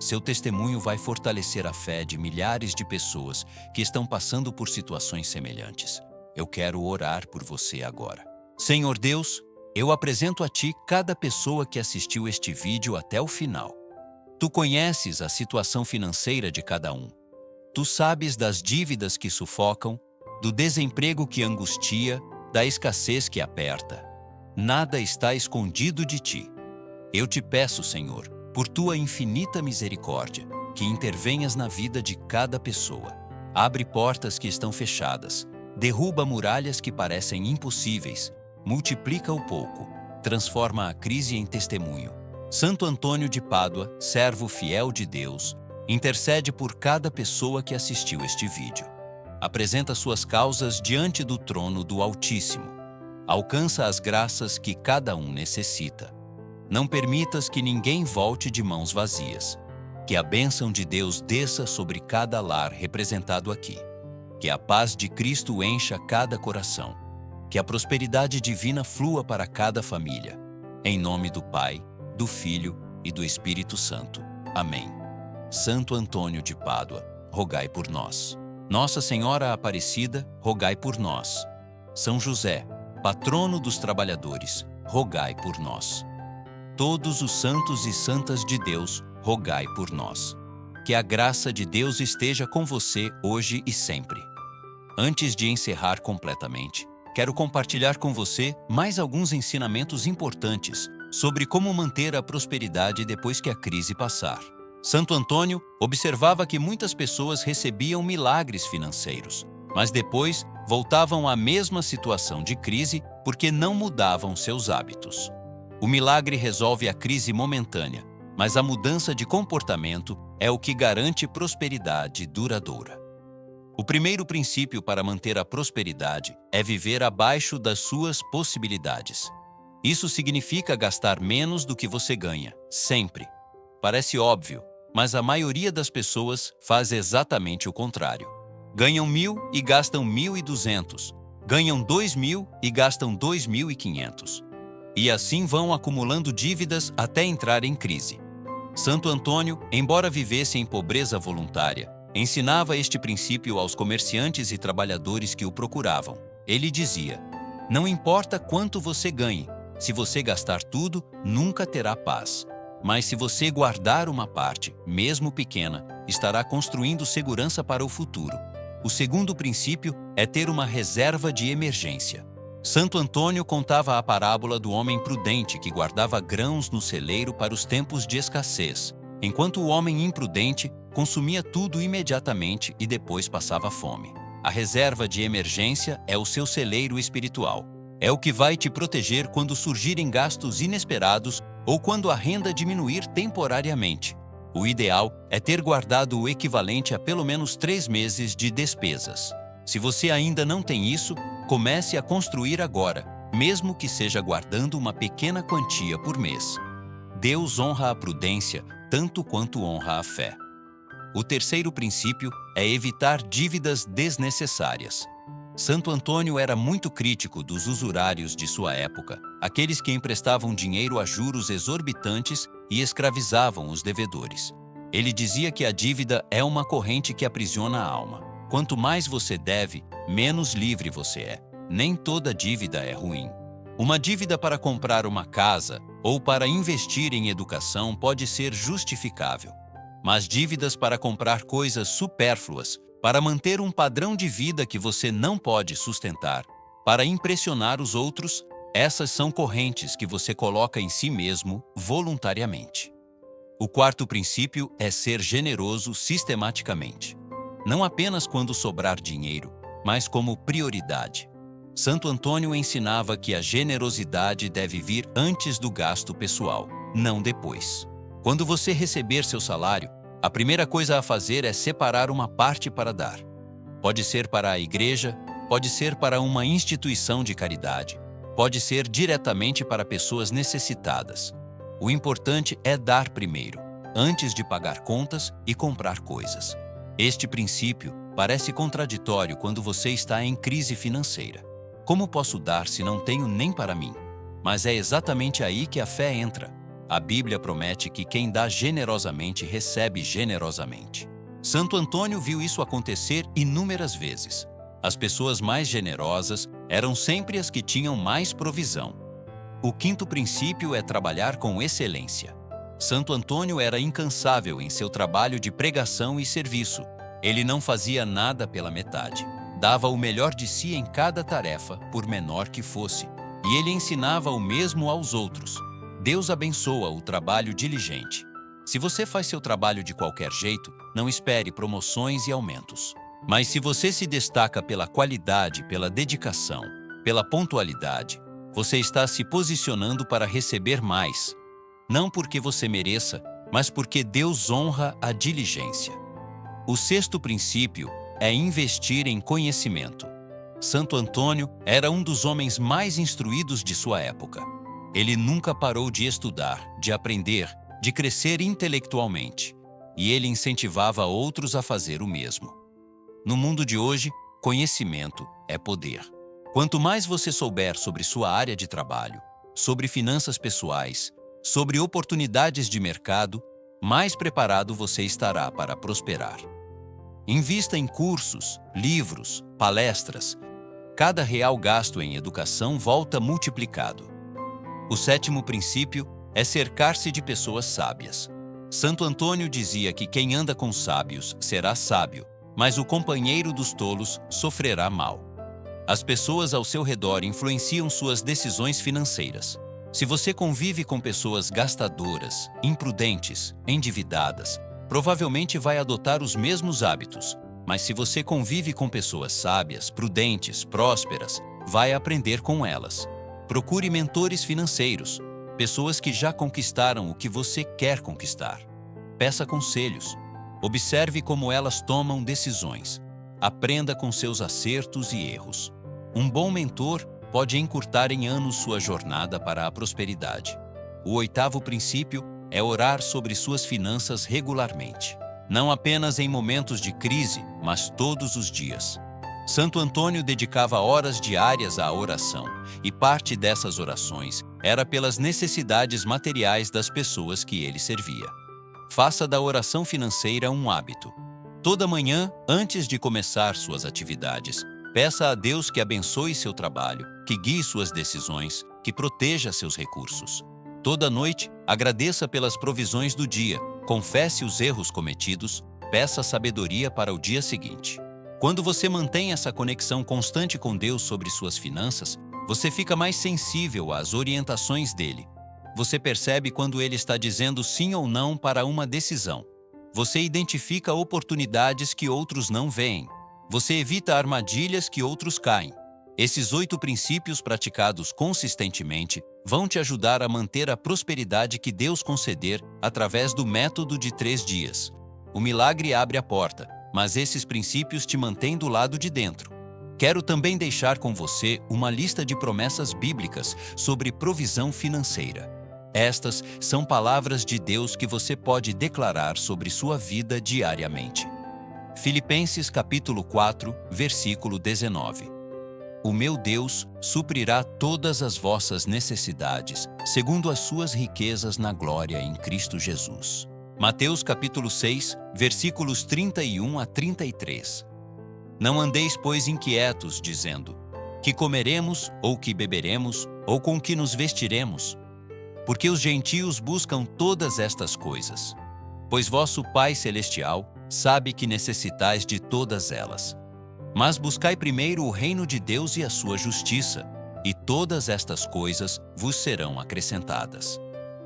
Seu testemunho vai fortalecer a fé de milhares de pessoas que estão passando por situações semelhantes. Eu quero orar por você agora. Senhor Deus, eu apresento a Ti cada pessoa que assistiu este vídeo até o final. Tu conheces a situação financeira de cada um. Tu sabes das dívidas que sufocam, do desemprego que angustia, da escassez que aperta. Nada está escondido de Ti. Eu te peço, Senhor, por Tua infinita misericórdia, que intervenhas na vida de cada pessoa. Abre portas que estão fechadas, derruba muralhas que parecem impossíveis, multiplica o pouco, transforma a crise em testemunho. Santo Antônio de Pádua, servo fiel de Deus, intercede por cada pessoa que assistiu este vídeo. Apresenta suas causas diante do trono do Altíssimo. Alcança as graças que cada um necessita. Não permitas que ninguém volte de mãos vazias. Que a bênção de Deus desça sobre cada lar representado aqui. Que a paz de Cristo encha cada coração. Que a prosperidade divina flua para cada família. Em nome do Pai, do Filho e do Espírito Santo. Amém. Santo Antônio de Pádua, rogai por nós. Nossa Senhora Aparecida, rogai por nós. São José, patrono dos trabalhadores, rogai por nós. Todos os santos e santas de Deus, rogai por nós. Que a graça de Deus esteja com você hoje e sempre. Antes de encerrar completamente, quero compartilhar com você mais alguns ensinamentos importantes sobre como manter a prosperidade depois que a crise passar. Santo Antônio observava que muitas pessoas recebiam milagres financeiros, mas depois voltavam à mesma situação de crise porque não mudavam seus hábitos. O milagre resolve a crise momentânea, mas a mudança de comportamento é o que garante prosperidade duradoura. O primeiro princípio para manter a prosperidade é viver abaixo das suas possibilidades. Isso significa gastar menos do que você ganha, sempre. Parece óbvio, mas a maioria das pessoas faz exatamente o contrário. Ganham 1.000 e gastam 1.200. Ganham 2.000 e gastam 2.500. E assim vão acumulando dívidas até entrar em crise. Santo Antônio, embora vivesse em pobreza voluntária, ensinava este princípio aos comerciantes e trabalhadores que o procuravam. Ele dizia: "Não importa quanto você ganhe, se você gastar tudo, nunca terá paz. Mas se você guardar uma parte, mesmo pequena, estará construindo segurança para o futuro." O segundo princípio é ter uma reserva de emergência. Santo Antônio contava a parábola do homem prudente que guardava grãos no celeiro para os tempos de escassez, enquanto o homem imprudente consumia tudo imediatamente e depois passava fome. A reserva de emergência é o seu celeiro espiritual. É o que vai te proteger quando surgirem gastos inesperados ou quando a renda diminuir temporariamente. O ideal é ter guardado o equivalente a pelo menos 3 meses de despesas. Se você ainda não tem isso, comece a construir agora, mesmo que seja guardando uma pequena quantia por mês. Deus honra a prudência tanto quanto honra a fé. O terceiro princípio é evitar dívidas desnecessárias. Santo Antônio era muito crítico dos usurários de sua época, aqueles que emprestavam dinheiro a juros exorbitantes e escravizavam os devedores. Ele dizia que a dívida é uma corrente que aprisiona a alma. Quanto mais você deve, menos livre você é. Nem toda dívida é ruim. Uma dívida para comprar uma casa ou para investir em educação pode ser justificável. Mas dívidas para comprar coisas supérfluas, para manter um padrão de vida que você não pode sustentar, para impressionar os outros, essas são correntes que você coloca em si mesmo voluntariamente. O quarto princípio é ser generoso sistematicamente. Não apenas quando sobrar dinheiro, mas como prioridade. Santo Antônio ensinava que a generosidade deve vir antes do gasto pessoal, não depois. Quando você receber seu salário, a primeira coisa a fazer é separar uma parte para dar. Pode ser para a igreja, pode ser para uma instituição de caridade, pode ser diretamente para pessoas necessitadas. O importante é dar primeiro, antes de pagar contas e comprar coisas. Este princípio parece contraditório quando você está em crise financeira. Como posso dar se não tenho nem para mim? Mas é exatamente aí que a fé entra. A Bíblia promete que quem dá generosamente recebe generosamente. Santo Antônio viu isso acontecer inúmeras vezes. As pessoas mais generosas eram sempre as que tinham mais provisão. O quinto princípio é trabalhar com excelência. Santo Antônio era incansável em seu trabalho de pregação e serviço. Ele não fazia nada pela metade. Dava o melhor de si em cada tarefa, por menor que fosse. E ele ensinava o mesmo aos outros. Deus abençoa o trabalho diligente. Se você faz seu trabalho de qualquer jeito, não espere promoções e aumentos. Mas se você se destaca pela qualidade, pela dedicação, pela pontualidade, você está se posicionando para receber mais. Não porque você mereça, mas porque Deus honra a diligência. O sexto princípio é investir em conhecimento. Santo Antônio era um dos homens mais instruídos de sua época. Ele nunca parou de estudar, de aprender, de crescer intelectualmente. E ele incentivava outros a fazer o mesmo. No mundo de hoje, conhecimento é poder. Quanto mais você souber sobre sua área de trabalho, sobre finanças pessoais, sobre oportunidades de mercado, mais preparado você estará para prosperar. Invista em cursos, livros, palestras. Cada real gasto em educação volta multiplicado. O sétimo princípio é cercar-se de pessoas sábias. Santo Antônio dizia que quem anda com sábios será sábio, mas o companheiro dos tolos sofrerá mal. As pessoas ao seu redor influenciam suas decisões financeiras. Se você convive com pessoas gastadoras, imprudentes, endividadas, provavelmente vai adotar os mesmos hábitos. Mas se você convive com pessoas sábias, prudentes, prósperas, vai aprender com elas. Procure mentores financeiros, pessoas que já conquistaram o que você quer conquistar. Peça conselhos. Observe como elas tomam decisões. Aprenda com seus acertos e erros. Um bom mentor pode encurtar em anos sua jornada para a prosperidade. O oitavo princípio é orar sobre suas finanças regularmente. Não apenas em momentos de crise, mas todos os dias. Santo Antônio dedicava horas diárias à oração, e parte dessas orações era pelas necessidades materiais das pessoas que ele servia. Faça da oração financeira um hábito. Toda manhã, antes de começar suas atividades, peça a Deus que abençoe seu trabalho, que guie suas decisões, que proteja seus recursos. Toda noite, agradeça pelas provisões do dia, confesse os erros cometidos, peça sabedoria para o dia seguinte. Quando você mantém essa conexão constante com Deus sobre suas finanças, Você fica mais sensível às orientações dele. Você percebe quando ele está dizendo sim ou não para uma decisão. Você identifica oportunidades que outros não veem. Você evita armadilhas que outros caem. Esses 8 princípios praticados consistentemente vão te ajudar a manter a prosperidade que Deus conceder através do método de 3 dias. O milagre abre a porta, mas esses princípios te mantêm do lado de dentro. Quero também deixar com você uma lista de promessas bíblicas sobre provisão financeira. Estas são palavras de Deus que você pode declarar sobre sua vida diariamente. Filipenses capítulo 4, versículo 19. O meu Deus suprirá todas as vossas necessidades, segundo as suas riquezas na glória em Cristo Jesus. Mateus capítulo 6, versículos 31 a 33. Não andeis, pois, inquietos, dizendo: que comeremos, ou que beberemos, ou com que nos vestiremos? Porque os gentios buscam todas estas coisas. Pois vosso Pai Celestial sabe que necessitais de todas elas. Mas buscai primeiro o reino de Deus e a sua justiça, e todas estas coisas vos serão acrescentadas.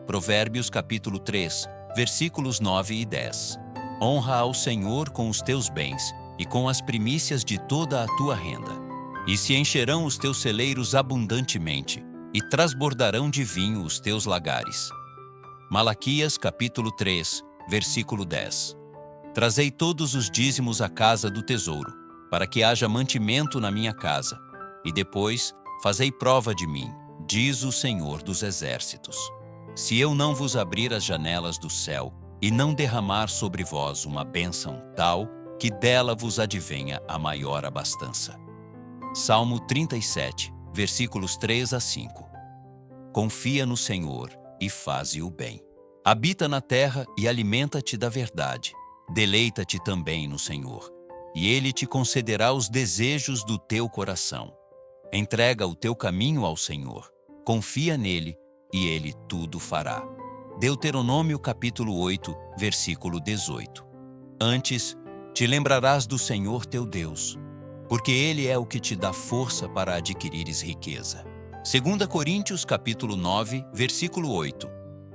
Provérbios capítulo 3, versículos 9 e 10. Honra ao Senhor com os teus bens e com as primícias de toda a tua renda. E se encherão os teus celeiros abundantemente, e transbordarão de vinho os teus lagares. Malaquias capítulo 3, versículo 10. Trazei todos os dízimos à casa do tesouro, para que haja mantimento na minha casa, e depois fazei prova de mim, diz o Senhor dos Exércitos. Se eu não vos abrir as janelas do céu, e não derramar sobre vós uma bênção tal, que dela vos advenha a maior abastança. Salmo 37, versículos 3 a 5. Confia no Senhor e faze o bem. Habita na terra e alimenta-te da verdade. Deleita-te também no Senhor, e Ele te concederá os desejos do teu coração. Entrega o teu caminho ao Senhor, confia nele, e Ele tudo fará. Deuteronômio capítulo 8, versículo 18. Antes, te lembrarás do Senhor teu Deus, porque Ele é o que te dá força para adquirires riqueza. 2 Coríntios capítulo 9, versículo 8.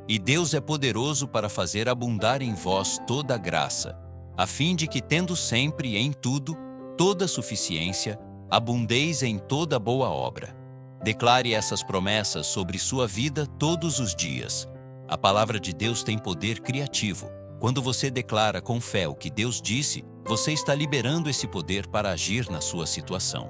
E Deus é poderoso para fazer abundar em vós toda a graça, a fim de que, tendo sempre em tudo toda suficiência, abundeis em toda boa obra. Declare essas promessas sobre sua vida todos os dias. A palavra de Deus tem poder criativo. Quando você declara com fé o que Deus disse, você está liberando esse poder para agir na sua situação.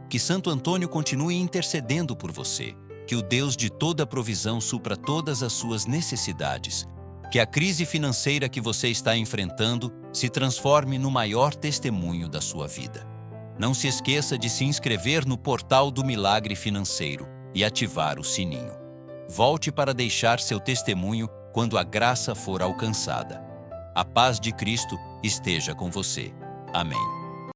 Que Santo Antônio continue intercedendo por você. Que o Deus de toda provisão supra todas as suas necessidades. Que a crise financeira que você está enfrentando se transforme no maior testemunho da sua vida. Não se esqueça de se inscrever no portal do Milagre Financeiro e ativar o sininho. Volte para deixar seu testemunho quando a graça for alcançada. A paz de Cristo esteja com você. Amém.